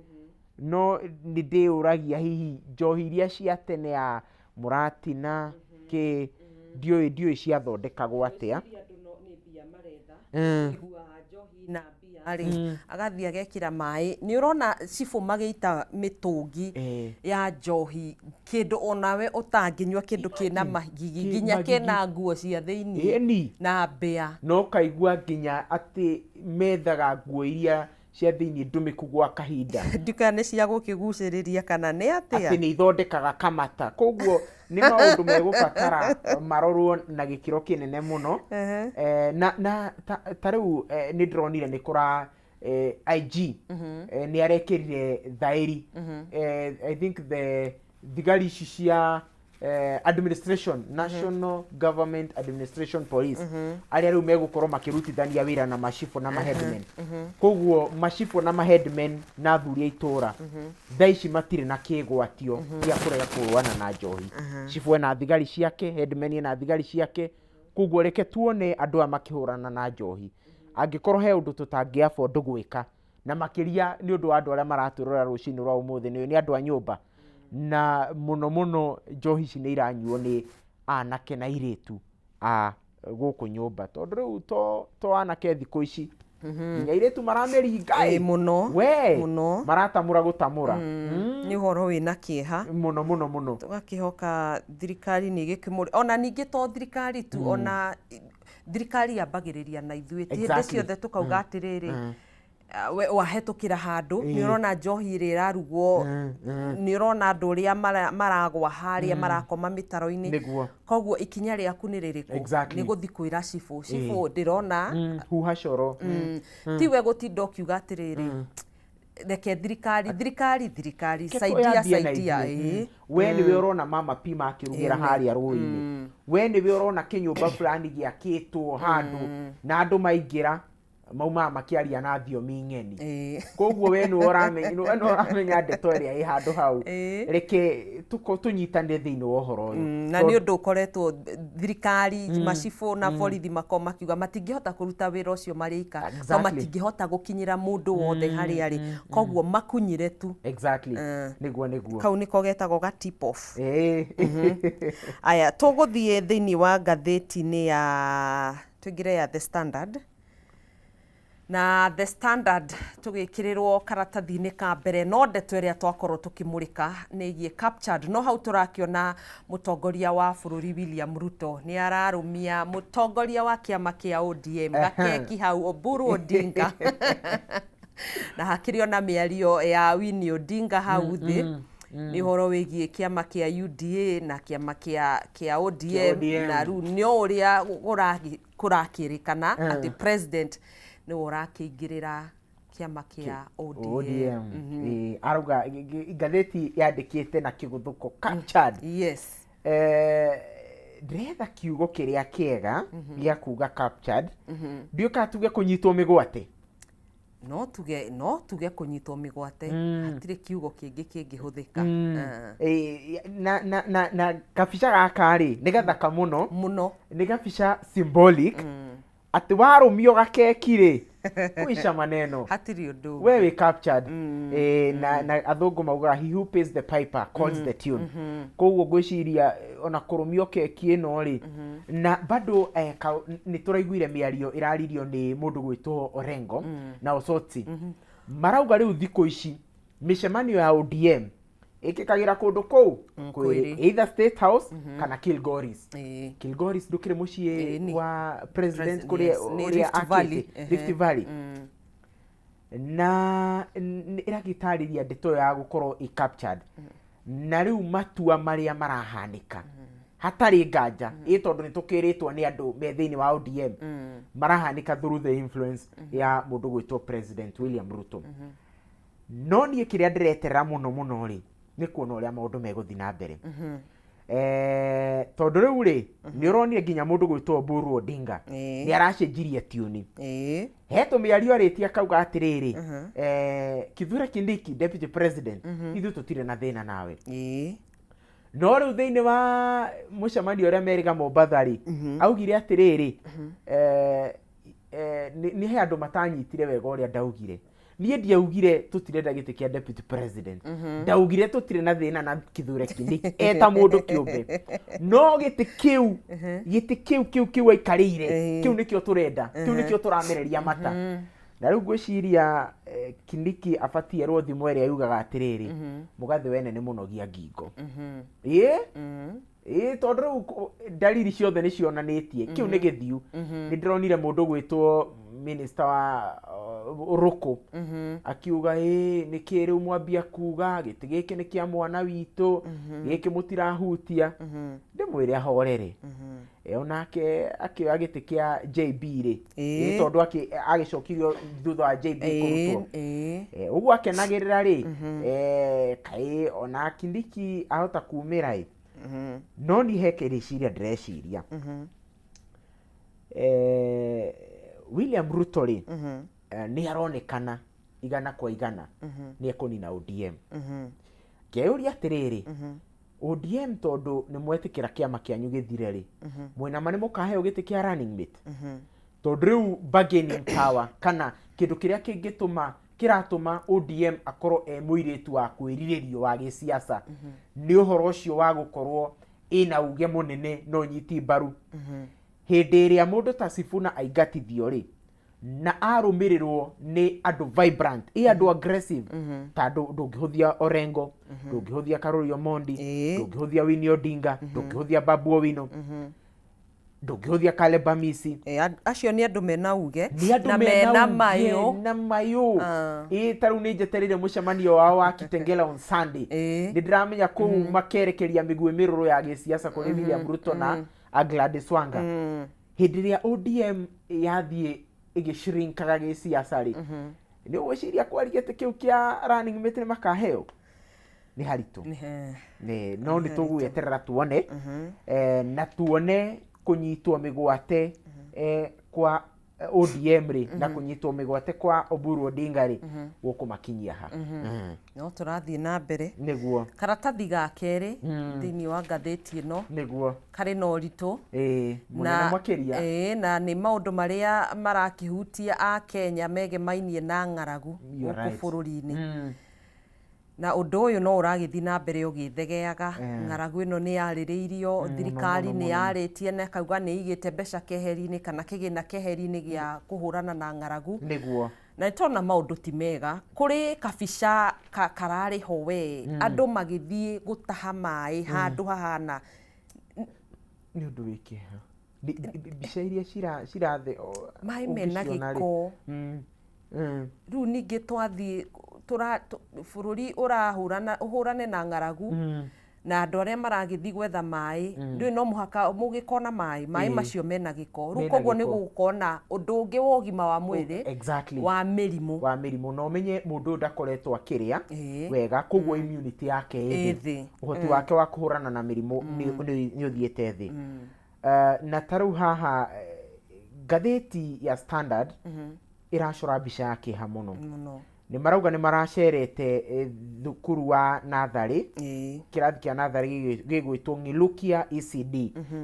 no ni ndiuragia hihi njohi iria cia tene ya Muratina ki ndioi ciathondekagwo atia na bia agathia gekira mai ni urona cifu magita mitungi ya njohi kindu onawe utanginywa kindu kina magigi ginya kina nguo cia thiini na bia no kaigua ginya ati methaga nguo iria cia thiini ndumiku gwa kahinda ndukane cia gukiguciriria kana ni atia ati ni ithondekaga kamata koguo ni maundu megubatara marorwo na gikiro kinene muno na tariu ni ndronire ni kura IG ni arekirire thairi I think the thigari ici cia administration, National Government Administration Police, aria riu megukorwo makirutithania wira na macifo na maheadmen. Koguo macifo na maheadmen na athuri a itura thaici matire na kigwatio gia kurega kurwana na njohi. Cifo na thigari ciake, headmen na thigari ciake, koguo reke tuone andu a makihurana na njohi. Angikorwo he undu tutangi afford gwika na makiria ni undu wa andu aria maraturora rucini rwa umuthi ni andu a nyumba, na muno njohi ici ni iranyuo ni anake na iritu a guku nyumba, tondu riu to anake thiku ici nya iritu marameringa muno maratamura gutamura ni horo wina kieha muno tugakihoka thirikari ni gikimuri ona ningi to thirikari tu ona thirikari yambagiriria na ithuĩ hĩndĩ ciothe tukauga atiriri wahetukira handu ni urona njohi iri irarugwo ni urona andu uria maragwa haria marakoma mitaro-ini, koguo ikinya riaku ni ririku ni guthi kwira cifu ndirona huha coro tiwe gutinda ukiuga atiriri reke thirikari saidia we niwe urona mama pima akirugira haria rũĩ-inĩ, we niwe urona kinyumba fulani giakitwo handu na andu maingira mauma makiaria na thiomi ng'eni. Koguo we no uramenya ndeto iria i handu hau reke tunyitanire thiini wa uhoro uyu na ni undu ukoretwo thirikari macifu na borithi makoma kiuga matingihota kuruta wira ucio marika to matingihota gukinyira mundu wothe hari ari, koguo makunyire tu niguo kau niko getagwo ga tip off. Aya tuguthie thiini wa ngatheti-ini ya twingire ya The Standard na The Standard tugikirirwo karatathi-ini ka mbere no ndeto iria twakorwo tukimurika nigie captured no hau turakiona mutongoria wa bururi William Ruto ni ararumia mutongoria wa kiama kia ODM gakeki hau Oburu Odinga na hakiri na miario ya Winnie Odinga hau thi ni horo wigie kiama kia UDA na kiama kia ODM na ru ni uria kurakirikana ati president ni urakingirira kiama kia ODM. Aruga ngatheti yandikite na kiguthuko captured. Yes. Ndretha kiugo kiria kiega gia kuga captured ndioka tuge kunyitwo migwate no tuge kunyitwo migwate hatire kiugo kingi kingihuthika na kabica gaka ri ni gathaka muno ni kabica symbolic ati warumio gakeki ri kuisha maneno hatiri undu we we captured na athungu mauga he who pays the piper calls the tune. Koguo ngwiciria ona kurumio keki ino ri na bado ni turaiguire miario iraririo ni mundu gwitwo Orengo na Osotsi marauga riu thiko ici micemanio ya ODM ikikagira kundu kou either State House kana Kilgoris. Kilgoris ndukire mucii wa president kuria Rift Valley na iragitariria ndeto ya gukorwo i captured na riu matua maria marahanika hatari nganja tondu ni tukiritwo ni andu me thiini wa ODM marahanika through the influence ya mundu gwitwo President William Ruto. No nie kiria ndiretera muno ri ni kuona uria maundu meguthi na mbere. Tondu riu ri ni uronire nginya mundu gwitwo Oburu Odinga ni aracenjirie tiuni heto miario aritia kauga atiriri Kithure Kindiki deputy president ithu tutire na thina nawe no riu thiini wa mucemanio uria meriga Mombatha ri augire atiriri ni he andu matanyitire wega uria ndaugire niĩ ndiaugire tutirenda gĩtĩ kia deputy president ndaugire tutire na thina na Kithure Kindiki eta mundu kiumbe no gĩtĩ kiu aikarĩire kiu nikio turenda kiu nikio turamereria mata na riu ngwiciria Kindiki abatie rwo thimo ĩrĩa yugaga atiriri mugathi wene ni munogia ngingo tondu riu dalili ciothe ni cionanitie kiu ni githiu ni ndironire mundu gwitwo minister wa Ruku akiuga ni kiriu mwambia kuga giti giki ni kia mwana witu giki mutirahutia ndimwire ahorere onake akioya giti kia JB ri tondu agicokirio thutha wa JB kurutwo uguo akenagirira ri kai ona Kindiki ahota kumira no ni heke rĩciria ndĩreciria William Ruto rĩ nĩ aronekana igana kwa igana nĩ ekũnina ODM kĩũria atĩrĩrĩ ODM tondũ nĩ mwetĩkĩra kĩama kĩanyu gĩthire rĩ mwena nĩ mũkaheo gĩtĩ kĩa running mate tondũ rĩu bargaining power kana kĩndũ kĩrĩa kĩratũma ODM akorwo mũirĩtu wa kwĩrirĩrio wa gĩsiasa nĩ ũhoro ũcio wa gũkorwo ĩna uge mũnene no nyiti mbaru hĩndĩ ĩrĩa mũndũ ta Sifuna aingatithio rĩ na arũmĩrĩrwo nĩ andũ vibrant andũ aggressive ta ndũngĩhũthia Orengo ndũngĩhũthia Karuri Omondi ndũngĩhũthia Winnie Odinga ndũngĩhũthia Babu Owino ndũngĩhũthia Caleb Amisi acio nĩ andũ mena uge na mena mayũ tarĩu nĩ njetereire mũcemanio wao wa Kitengela on Sunday nĩ ndĩramenya kũu makerekeria mĩguĩ mĩrũrũ ya gĩsiasa kũrĩ William Ruto na Gladys Wanga hĩndĩ ĩrĩa ODM yathiĩ ĩgĩshrinkaga gĩsiasa rĩ nĩ ũgwĩciria kwaria gĩtĩ kĩu kĩa running mate nĩ makaheo nĩ haritũ no nĩ tũgweterera tuone na tuone kũnyitwo mĩgwate kwa ODM rĩ na kũnyitwo mĩgwate kwa Oburu Odinga rĩ gũkũmakinyia ha no tũrathiĩ na mbere nĩguo karatathi ga kerĩ thĩinĩ wa ngathĩti ĩno nĩguo karĩ na ũritũ mũnene makĩria na nĩ maũndũ marĩa marakĩhutia a Kenya megemainie na ng'aragu gũkũ bũrũri-inĩ na ũndũ ũyũ no ũragĩthiĩ na mbere ũgĩthegeaga ng'aragu ĩno nĩ yarĩrĩirio thirikari nĩ yarĩtie na kauga nĩ igĩte mbeca keheri-inĩ kana kĩgĩna keheri-inĩ gĩa kũhũrana na ng'aragu nĩguo na nĩtona maũndũ ti mega kũrĩ kabica kararĩ ho we andũ magĩthiĩ gũtaha maĩ handũ hahana nĩ ũndũ wĩkĩha mbica iria cirathe maĩ mena gĩko rĩu ningĩ twathiĩ bũrũri ũhũrane na ng'aragu na andũ arĩa maragĩthiĩ gwetha maĩ ndũĩ no mũhaka mũgĩkona maĩ macio mena gĩko rĩu koguo nĩ gũgũkorwo na ũndũ ũngĩ wa ũgima wa mwĩrĩ wa mĩrimũ na ũmenye mũndũ ndakoretwo akĩrĩa wega koguo immunity yake ĩthĩ ũhoti wake wa kũhũrana na mĩrimũ nĩ ũthiĩte thĩ na tarĩu haha ngathĩti ya Standard ĩracora mbica ya kĩeha mũno nĩ marauga nĩ maracerete thukuru wa natharĩ kĩrathi kĩa natharĩ gĩgwĩtwo Ng'ilukia ECD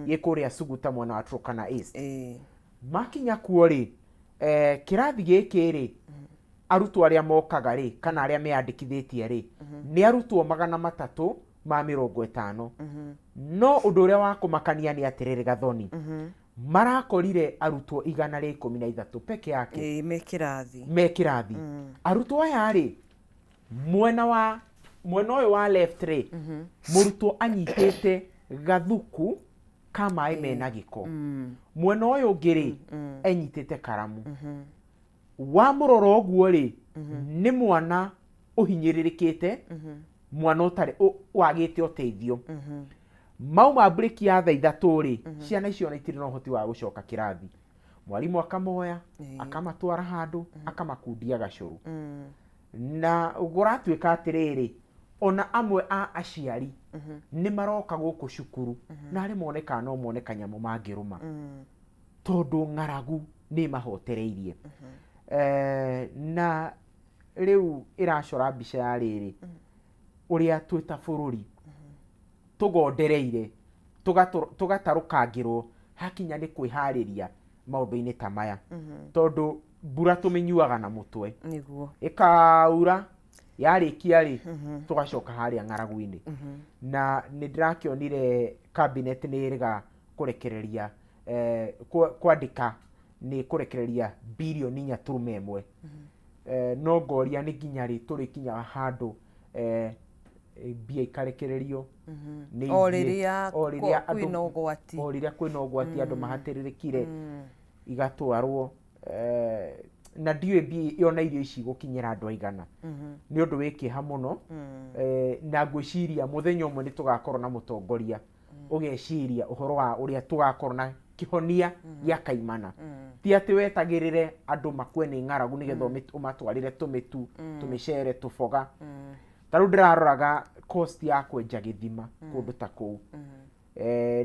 gĩkũrĩa Suguta mwena wa Turkana East makinya kuo rĩ kĩrathi gĩkĩ rĩ arutwo arĩa mokaga rĩ kana arĩa meyandĩkithĩtie rĩ nĩ arutwo 350 no ũndũ ũrĩa wa kũmakania nĩ atĩrĩrĩ Gathoni marakorire arutwo 113 peke yake me kĩrathi arutwo aya rĩ mwena ũyũ wa left rĩ mũrutwo anyitĩte gathuku ka maĩ mena gĩko mwena ũyũ ũngĩ rĩ anyitĩte karamu wa mũroro ũguo rĩ nĩ mwana ũhinyĩrĩrĩkĩte mwana ũtarĩ wagĩte ũteithio mauma break ya thaa 3 rĩ ciana icio na itirĩ na ũhoti wa gũcoka kĩrathi mwarimũ akamoya akamatwara handũ akamakundia gacũrũ na gũratuĩka atĩrĩrĩ ona amwe a aciari nĩ maroka gũkũ cukuru na arĩ moneka no mone kanyamũ mangĩrũma tondũ ng'aragu nĩ mahotereirie na rĩu ĩracora mbica ya rĩrĩ ũrĩa twĩta bũrũri tugondereire tugatarũkangĩrwo hakinya nĩ kwĩharĩria maũndũ-inĩ ta maya tondũ mbura tũmĩnyuaga na mũtwe ĩkaura yarĩkia rĩ tũgacoka harĩa ng'aragu-inĩ na nĩ ndĩrakĩonire cabinet nĩ ĩrĩga kũrekereria kwandĩka nĩ kũrekereria birioni 4.1 no ngoria nĩ nginya rĩ tũrĩkinyaga handũ mbia ikarekererio o rĩrĩa kwĩna ũgwati andũ mahatĩrĩrĩkire igatwarwo na ndiũĩ mbia yona irio ici gũkinyĩra andũ aigana nĩ ũndũ wĩkĩha mũno na ngwĩciria mũthenya ũmwe nĩ tũgakorwo na mũtongoria ũgeciria ũhoro wa ũrĩa tũgakorwo na kĩhonia gĩa kaimana ti atĩ wetagĩrĩre andũ makue nĩ ng'aragu nĩgetha ũmatwarĩre tũmĩtu tũmĩcere tũboga tarĩu ndĩraroraga cost ya kwenja gĩthima kũndũ ta kũu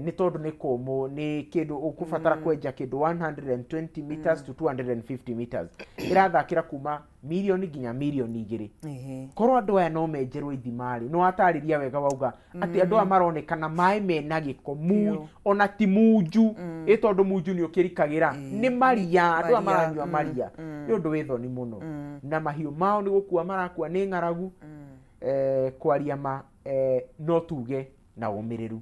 nĩ tondũ nĩ kũmũ nĩ kĩndũ ũkũbatara kwenja kĩndũ 120 meters to 250 meters ĩrathakĩra kuma milioni nginya milioni 2 korwo andũ aya no menjerwo ithima rĩ no atarĩria wega wauga atĩ andũ aya maronekana maĩ mena gĩko ona ti munju tondũ munju nĩ ũkĩrikagĩra nĩ maria andũ aya maranyua maria nĩ ũndũ wĩ thoni mũno na mahiũ mao nĩ gũkua marakua nĩ ng'aragu kwaria ma no tuge na ũmĩrĩru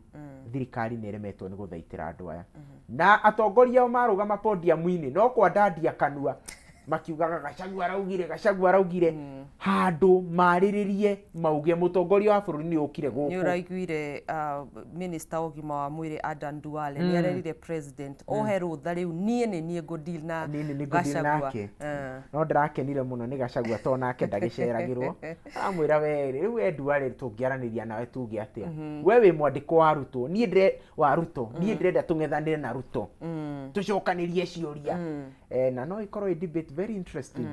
thirikari nĩ ĩremetwo nĩ gũthaitĩra andũ aya na atongoria ao marũgama podium-inĩ no kwandandia kanua makiugaga Gachagua araugire handũ marĩrĩrie mauge mũtongoria wa bũrũri nĩ ũkire gũkũ nĩ ũraiguire minister ũgima wa mwĩrĩ Adan Duale nĩ arerire president ohe rũtha rĩu niĩ ngũdeal na Gachagua no ndĩrakenire mũno nĩ Gachagua to nake ndagĩceragĩrwo amwĩra we rĩu Duale tũngĩaranĩria nawe tuge atĩa we wĩ mwandĩko wa Ruto niĩ ndĩrenda tũng'ethanĩre na Ruto tũcokanĩrie ciũria na no ikorwo i debate very interesting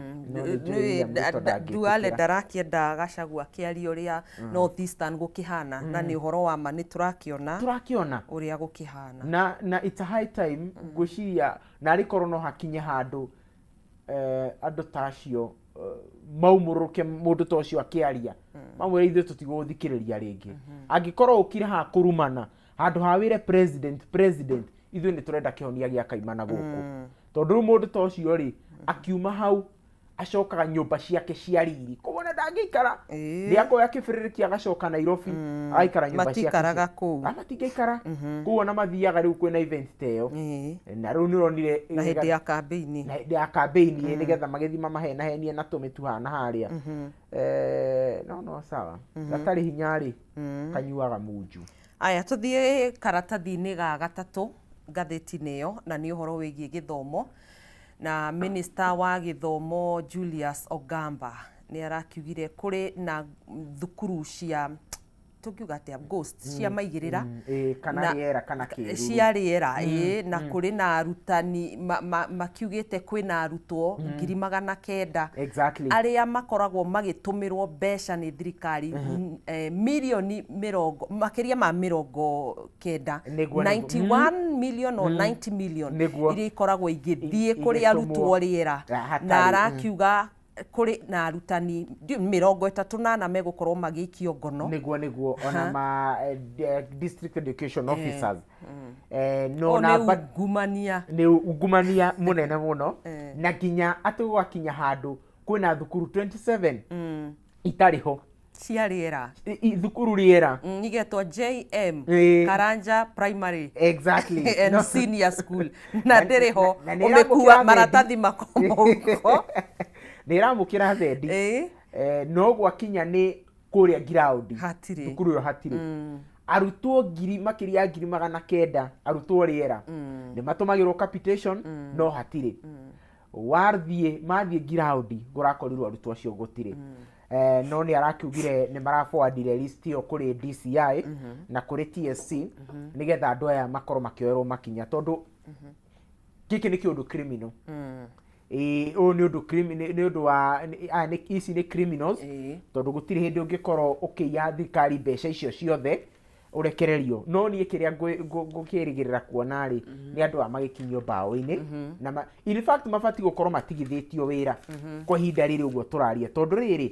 Duale ndarakĩenda Gachagua kĩaria ũrĩa North Eastern gũkĩhana na nĩ ũhoro wa ma nĩ tũrakĩona ũrĩa gũkĩhana na it's a high time ngwĩciria na arĩkorwo no hakinye handũ andũ ta acio maumũrũke mũndũ ta ũcio akĩaria mamwĩra ithuĩ tũtigũthikĩrĩria rĩngĩ angĩkorwo ũkire ha kũrumana handũ ha wĩre president ithuĩ nĩ tũrenda kĩhonia gĩa kaimana gũkũ tondũ rĩu mũndũ ta ũcio rĩ akiuma hau acokaga nyũmba ciake cia riri koguo na ndangĩikara nĩ akoya kĩbĩrĩrĩki agacoka Nairobi agaikara nyũmba ciake matikaraga kũu matingĩikara koguo na mathiaga rĩu kwĩna event ta ĩyo na rĩu nĩ ũronire na hĩndĩ ya campaign nĩgetha magĩthi mamahenahenie na tũmĩtu hana harĩa no sawa gatarĩ hinya rĩ kanyuaga munju aya tũthiĩ karatathi-inĩ ga gatatũ ngathĩti-inĩ ĩyo na nĩ ũhoro wĩgiĩ gĩthomo na minister wa gĩthomo Julius Ogamba nĩ arakiugire kũrĩ na thukuru cia tũkiuga atĩa ghost cia maigĩrĩra kana rĩera kana kĩruru cia rĩera na kũrĩ na arutani makiugĩte kwĩna arutwo 900 arĩa makoragwo magĩtũmĩrwo mbeca nĩ thirikari milioni makĩria ma 90 91 million or 90 million iria ikoragwo igĩthiĩ kũrĩ arutwo rĩera na arakiuga kũrĩ na arutani 38 megũkorwo magĩikio ngono nĩguo ona ma district education officers no na nĩ ungumania mũnene mũno na nginya atĩ gwakinya handũ kwĩna thukuru 27 itarĩ ho cia rĩera thukuru rĩera igetwo JM Karanja Primary and Senior School na ndĩrĩ ho ũmĩkua maratathi makomauko nĩ iramũkĩra thendi no gwakinya nĩ kũrĩa ground thukuru ĩyo hatirĩ arutwo makĩria 900 arutwo rĩera nĩ matũmagĩrwo capitation no hatirĩ mathiĩ ground gũrakorirwo arutwo acio gũtirĩ no nĩ arakiugire nĩ maraforwardire list ĩyo kũrĩ DCI na kũrĩ TSC nĩgetha andũ aya makorwo makĩoerwo makinya tondũ gĩkĩ nĩ kĩũndũ criminal ũyũ nĩ ũndũ wa ici nĩ criminals tondũ gũtirĩ hĩndĩ ũngĩkorwo ũkĩiya thirikari mbeca icio ciothe ũrekererio no niĩ kĩrĩa ngũkĩrĩgĩrĩra kuona rĩ nĩ andũ a magĩkinyio mbaũ-inĩ na in fact mabatiĩ gũkorwo matigithĩtio wĩra kwa ihinda rĩrĩ ũguo tũraria tondũ rĩrĩ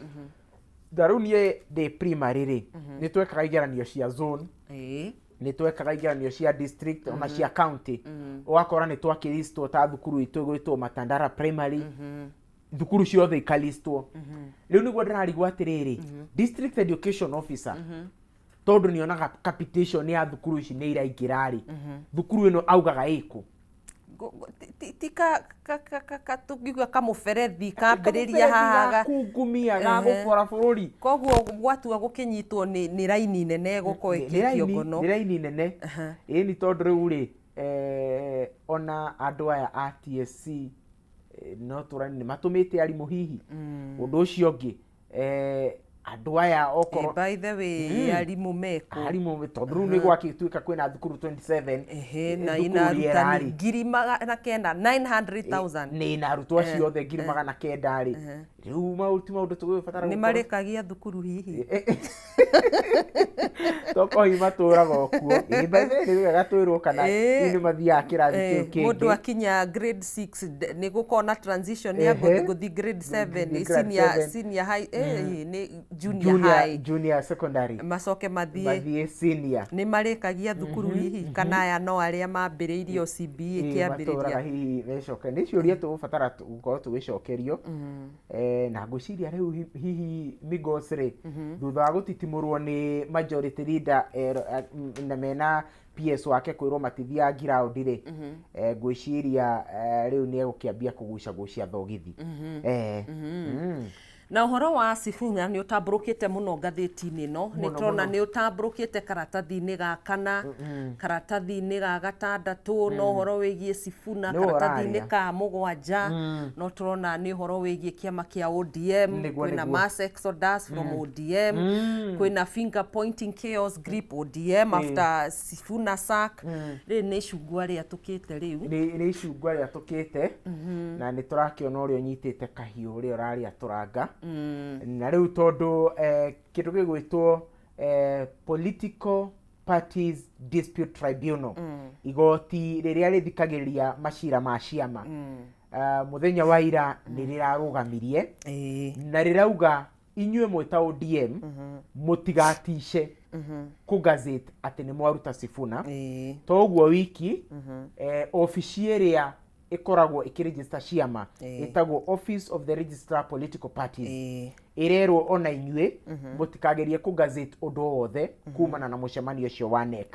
rĩu niĩ ndĩ primary rĩ nĩ twekaga igeranio cia zone nĩ twekaga igeranio cia district ona cia county ũgakora nĩ twakĩlistwo ta thukuru itũ gwĩtwo Matandara Primary thukuru ciothe ikalistwo rĩu nĩguo ndĩrarigwo atĩrĩrĩ district education officer tondũ nĩ onaga capitation ya thukuru ici nĩ iraingĩra rĩ thukuru ĩno augaga ĩkũ tika tukiuga kamũberethi kambĩrĩria haha kungumia ga gũkora bũrũri koguo gwatua gũkĩnyitwo nĩ raini nene gũkorwo ĩkĩkio ngono nĩ raini nene ĩni tondũ rĩu rĩ ona andũ aya a TSC no tũrani nĩ matũmĩte arimũ hihi ũndũ ũcio ũngĩ andũ aya okorwo by the way arimũ meko arimũ tondũ rĩu nĩ gwakĩtuĩka kwĩna thukuru 27 na ina arutani 900,000 nĩ na arutwo acio othe 900 rĩ riu maundu tugwibatara ni marikagia thukuru hihi toko imaturaga okuo ibaze ni wega twirwo kana ni mathiaga kirathi kiu kingi mundu akinya grade 6 ni gukona transition ya guthi grade 7 senior high ni junior secondary macoke mathie senior ni marikagia thukuru hihi kana aya no aria mambiriirio CBA kiambiriria hihi mecoke ni ciuria tugubatara gukorwo tugicokerio na ngwiciria riu hihi Migos ri thutha wa gutitimurwo ni majority leader na mena PS wake kwirwo matithia ground ri ngwiciria riu ni egukiambia kugucia thogithi na uhoro wa Sifuna ni utamburukite muno ngatheti-ini no ni turona ni utamburukite karatathi-ini ga kana karatathi-ini ga gatandatu no uhoro wigie Sifuna karatathi-ini ka mugwanja no turona ni uhoro wigie kiama kia ODM kwina mass exodus from ODM kwina finger pointing chaos grip ODM after Sifuna sack ri ni icungwa ria tukite riu ni icungwa ria tukite na ni turakiona urio nyitite kahiu urio raria turanga na riu tondu kindu gigwitwo political parties dispute tribunal igoti riria rithikagiriria macira ma ciama muthenya wa ira ni rirarugamirie na rirauga inyue mwita ODM mutigatishe ku gazette ati ni mwaruta Sifuna toguo wiki ofici ria ikoragwo ikiregister ciama itagwo Office of the Registrar Political Parties irerwo ona inyue mutikagerie ku gazette undu wothe kumana na mucemanio ucio wa NEC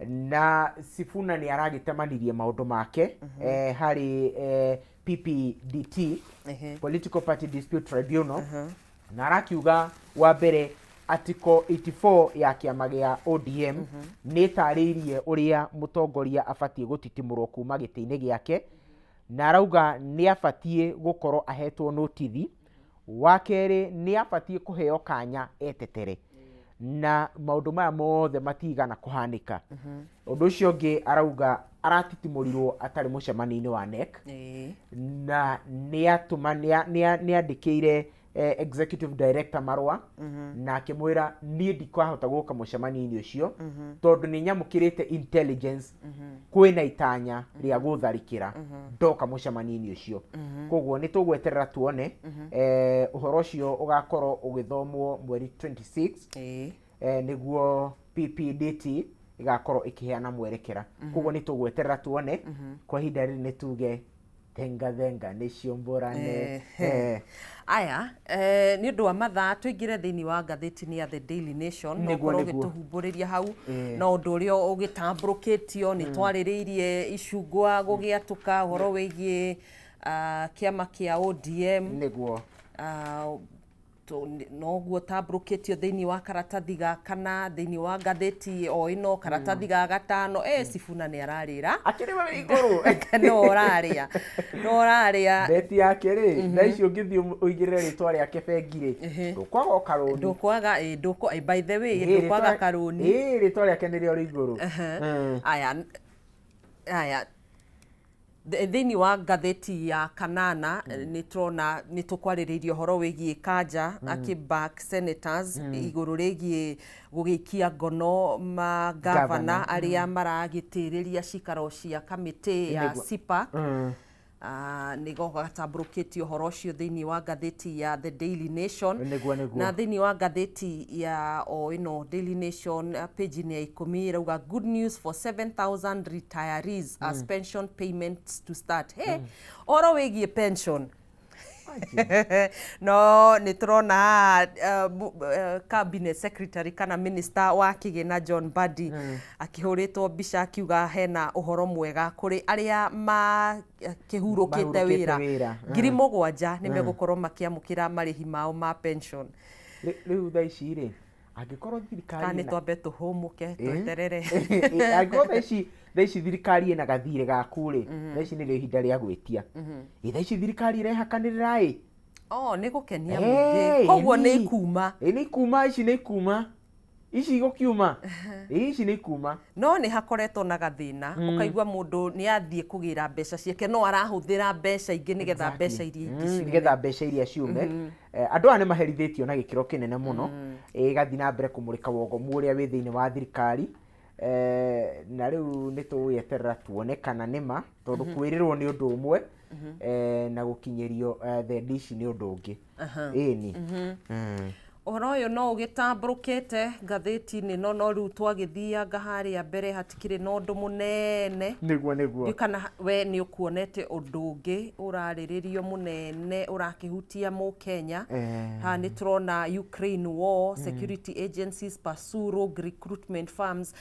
na Sifuna ni aragitemanirie maundu make hari PPDT Political Party Dispute Tribunal na arakiuga wa mbere Article 84 ya kiama gia ODM ni tarĩirie uria mutongoria abatie gutitimurwo kuma gĩtĩ-inĩ giake na arauga ni abatie gukorwo ahetwo notithi wa kerĩ ni abatie kuheo kanya etetere na maundu maya mothe matigana kuhanika undu ucio ngi arauga aratitimurirwo atari mucemani-ini wa NEC na ni atuma ni andikire executive director marwa na akimwira ni ndikahota guka mucemani-ini ucio tondu ni nyamukirite intelligence kwina itanya ria gutharikira ndoka mucemani-ini ucio koguo ni tugweterera tuone uhoro ucio ugakorwo ugithomwo mweri 26 niguo PPDT igakorwo ikiheana mwerekera koguo ni tugweterera tuone kwa hinda ri ni tuge thenga ni ciomborane aya ni undu wa mathaa tuingire thiini wa ngatheti-ini ya The Daily Nation no korwo gituhumburiria hau no undu urio ugitamburukitio ni twaririirie icungwa gugiatuka uhoro wigie kiama kia ODM niguo noguo tamburukitio thiini wa karatathi ga kana thiini wa ngatheti o ino karatathi ga gatano Sifuna ni ararira akiri we iguru no raria beti yake ri na icio ngithii uigirire ritwa ria kebengire ndukwaga karuni ndukwaga by the way ndukwaga karuni ritwa ria kenere ori iguru aya thiini wa ngatheti ya kanana ni turona ni tukwaririirio horo wigie Kanja akiback senators iguru rigie gugikia ngono ma governor aria maragitiriria cikaro cia kamiti ya CPAC nigo gatamburukitio horo ucio thiini wa ngatheti ya The Daily Nation na thiini wa ngatheti ya ino Daily Nation page ni ya 10 irauga good news for 7,000 retirees as pension payments to start oro wigie pension no ni turona cabinet secretary kana minister wa kigina John Mbadi akihuritwo mbica akiuga hena uhoro mwega kuri aria makihurukite wira 7,000 ni megukorwo makiamukira marihi mao ma pension riu thaa ici ri angikorwo thirikari kana twambe tuhumuke tweterere angikorwo thaa ici thirikari ina gathire gaku ri thaa ici nĩrĩo ihinda rĩa gwĩtia thaa ici thirikari irehakanĩrĩra ni gukenia mũingĩ koguo ni ikuma ni ikuma ici ni ikuma ici igũkiuma ici nĩ ikuma no nĩ hakoretwo na gathĩna ũkaigua mũndũ nĩ athiĩ kũgĩra mbeca ciake no arahũthĩra mbeca ingĩ nĩgetha mbeca iria ingĩ ciume nĩgetha mbeca iria ciume andũ aya nĩ maherithĩtio na gĩkĩro kĩnene mũno ĩgathiĩ na mbere kũmũrĩka wogomu ũrĩa wĩ thĩinĩ wa thirikari na rĩu nĩ tũgweterera tuone kana nĩma tondũ kwĩrĩrwo nĩ ũndũ ũmwe na gũkinyĩrio thendi ici nĩ ũndũ ũngĩ ĩni ũhoro ũyũ no ũgĩtambũrũkĩte ngathĩti-inĩ no rĩu twagĩthianga harĩa mbere hatikĩrĩ na ũndũ mũnene nĩguo kana we nĩ ũkuonete ũndũ ũngĩ ũrarĩrĩrio mũnene ũrakĩhutia mũkenya haha nĩ tũrona Ukraine war security agencies pursue rogue recruitment firms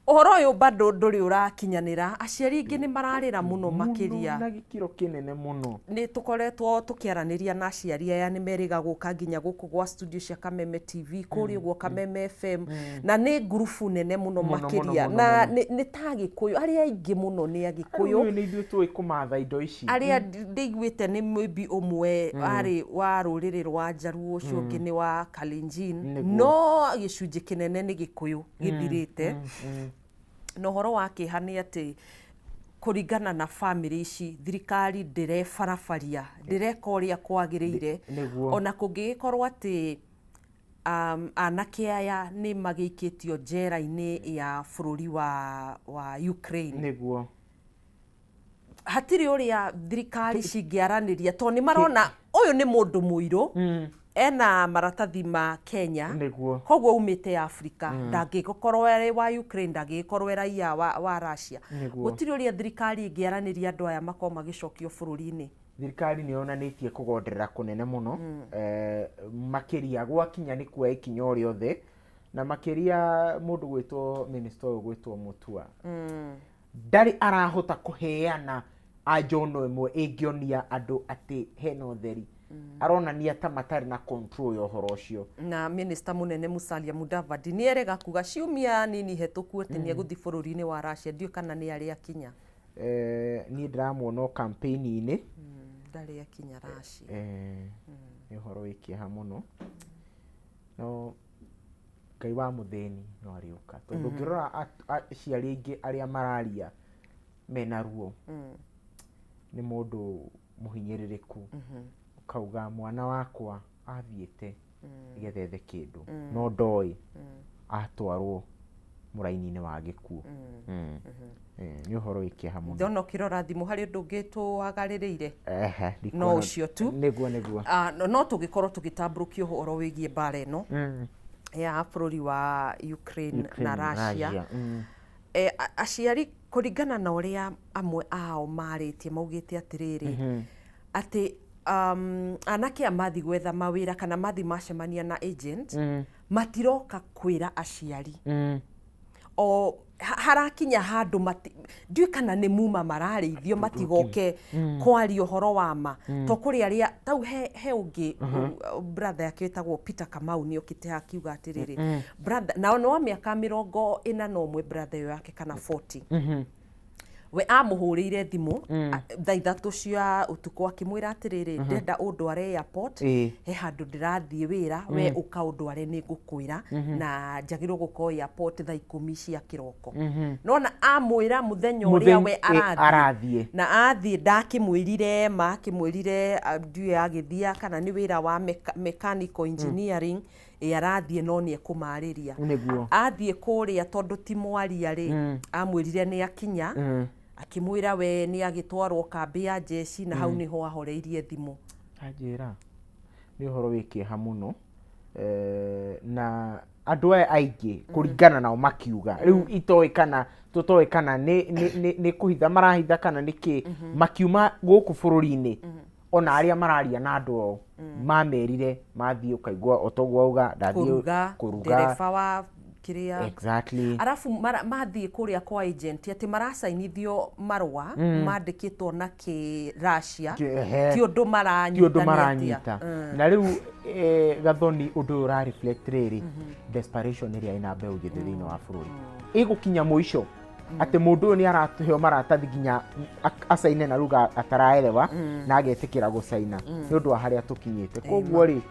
ũhoro ũyũ bado ndũrĩ ũrakinyanĩra aciari ingĩ nĩ mararĩra mũno makĩria na gĩkĩro kĩnene mũno nĩ tũkoretwo tũkĩaranĩria na aciari aya nĩ meriga gũka nginya gũkũ gwa studio cia Kameme TV kũrĩa ũguo Kameme FM na nĩ ngurubu nene mũno makĩria na nĩ ta Gĩkũyũ arĩa aingĩ mũno nĩ Agĩkũyũ nĩ ithuĩ tũĩ kũmatha indo ici arĩa ndĩiguĩte nĩ maybe ũmwe arĩ wa rũrĩrĩ rwa Njaruo ũcio ũngĩ nĩ wa Kalenjin no gĩcunjĩ kĩnene nĩ Gĩkũyũ gĩthirĩte na ũhoro wa kĩeha nĩ atĩ kũringana na family ici thirikari ndĩrebarabaria ndĩreka ũrĩa kwagĩrĩire ona kũngĩgĩkorwo atĩ anake aya nĩ magĩikĩtio njera-inĩ ya bũrũri wa Ukraine nĩguo hatirĩ ũrĩa thirikari cingĩaranĩria tondũ nĩ marona ũyũ nĩ mũndũ mũirũ ena maratathi ma Kenya koguo umĩte Afrika ndangĩkorwo arĩ wa Ukraine ndangĩkorwo raia wa Russia gũtirĩ ũrĩa thirikari ĩngĩaranĩria andũ aya makorwo magĩcokio bũrũri-inĩ thirikari nĩ yonanĩtie kũgonderera kũnene mũno makĩria gwakinya nĩ kuoya ikinya o rĩothe na makĩria mũndũ gwĩtwo minister ũyũ gwĩtwo Mutua ndarĩ arahota kũheana anja ono ĩmwe ĩngĩonia andũ atĩ hena ũtheri aronania ta matarĩ na control ya ũhoro ũcio na minister mũnene Musalia Mudavadi nĩ erega kuga ciumia nini hetũku atĩ nĩ egũthiĩ bũrũri-inĩ wa Russia ndiũ kana nĩ arĩ akinya niĩ ndĩramuona campaign-inĩ ndarĩ akinya Russia nĩ ũhoro wĩ kĩeha mũno no Ngai wa mũthĩni no arĩũka tondũ ngĩrora aciari aingĩ arĩa mararia mena ruo nĩ mũndũ mũhinyĩrĩrĩku ukauga mwana wakwa athiĩte nĩgetha ethe kĩndũ no ndoĩ atwarwo mũraini-inĩ wa gĩkuũ nĩ ũhoro wĩ kĩeha mũno ndona ũkĩrora thimũ harĩ ũndũ ũngĩ tũagarĩrĩire no ũcio tu nĩguo no tũgĩkorwo tũgĩtambũrũkia ũhoro wĩgiĩ mbara ĩno ya bũrũri wa Ukraine na Russia aciari kũringana na ũrĩa amwe ao marĩtie maugĩte atĩrĩrĩ atĩ anake mathi gwetha mawĩra kana mathi macemania na agent matiroka kwĩra aciari o harakinya handũ ndiũ kana nĩ muma mararĩithio matigoke kwaria ũhoro wa ma to kũrĩ arĩa tau he ũngĩ brother yake wĩtagwo Peter Kamau nĩ okĩte akiuga atĩrĩrĩ brother na no mĩaka 41 brother yake kana 40 we amũhũrĩire thimũ thaa ithatũ cia ũtukũ akĩmwĩra atĩrĩrĩ ndenda ũndware airport he handũ ndĩrathiĩ wĩra we ũka ũndware nĩ ngũkwĩra na njagĩrĩirwo gũkorwo airport thaa 10 cia kĩroko nona amwĩra mũthenya ũrĩa we arathiĩ na athiĩ ndakĩmwĩrire akĩmwĩrire ndiũ agĩthia kana nĩ wĩra wa mechanical engineering arathiĩ no nĩ ekũmarĩria athiĩ kũrĩa tondũ ti mwaria rĩ amwĩrire nĩ akinya akĩmwĩra we nĩ agĩtwarwo kambĩ ya jeshi na hau niho ahoreirie thimũ anjĩra nĩ ũhoro wĩ kĩeha mũno na andũ aya aingĩ kũringana nao makiuga rĩu itoĩ kana tũtoĩ kana nĩ kũhitha marahitha kana nĩkĩ makiuma gũkũ bũrũri-inĩ ona arĩa mararia na andũ o mamerire mathiĩ ũkaigua otoguo auga ndathiĩ kũruga ndereba wa kĩrĩa exactly arafu mathiĩ kũrĩa kwa agent atĩ maracainithio marũa mandĩkĩtwo na Russia ti ũndũ maranyita na rĩu Gathoni ũndũ ũyũ ũra-reflect rĩrĩ desperation ĩrĩa ĩna mbeũ njĩthĩ thĩinĩ wa bũrũri ĩgũkinya mũico ati mundu uyu ni aratuheo maratathi nginya asaine na ruga ataraelewa na agetikira gusaina ni undu wa haria tukinyite koguo ri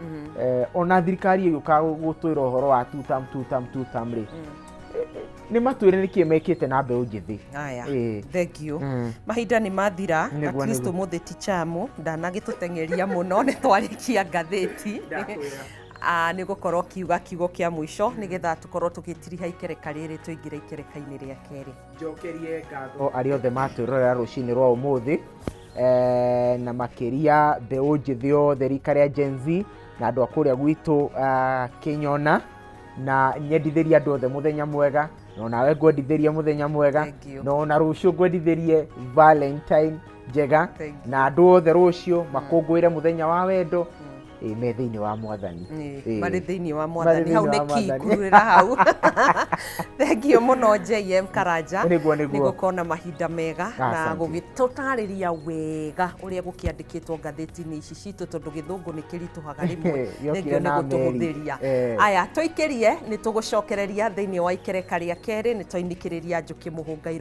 ona thirikari yuka gutwira uhoro wa two term ri ni matwire ni kiemekite na mbeu njithi. Aya, thank you. Mahinda ni mathira, at least umuthi ti chamu ndanagitutengeria muno ni twarikia ngatheti ni gukorwo kiuga kiugo kia mwisho nigetha tukorwo tugitiriha ikereka riri tuingira ikereka-ini ria keri. Njokerie ngatho ari othe matwirorera rucini rwa umuthi na makiria mbeu njithi othe rika ria Gen Z na andu akuria gwitu Kinyona na nyendithiria andu othe muthenya mwega no nawe ngwendithirie muthenya mwega no na rucio ngwendithirie Valentine njega na andu othe rucio makungwire muthenya wa wendo me thiini wa mwathani mari thiini wa mwathani hau ni kikurira hau. Thank you muno JM Karanja ni gukona mahinda mega na gugitutariria wega uria gukiandikitwo ngatheti-ini ici citu tondu githungu ni kirituhaga rimwe ningio ni gutuhuthiria. Aya twikirie ni tugucokereria thiini wa ikereka ria keri ni twainikireria Njuki Muhungairo.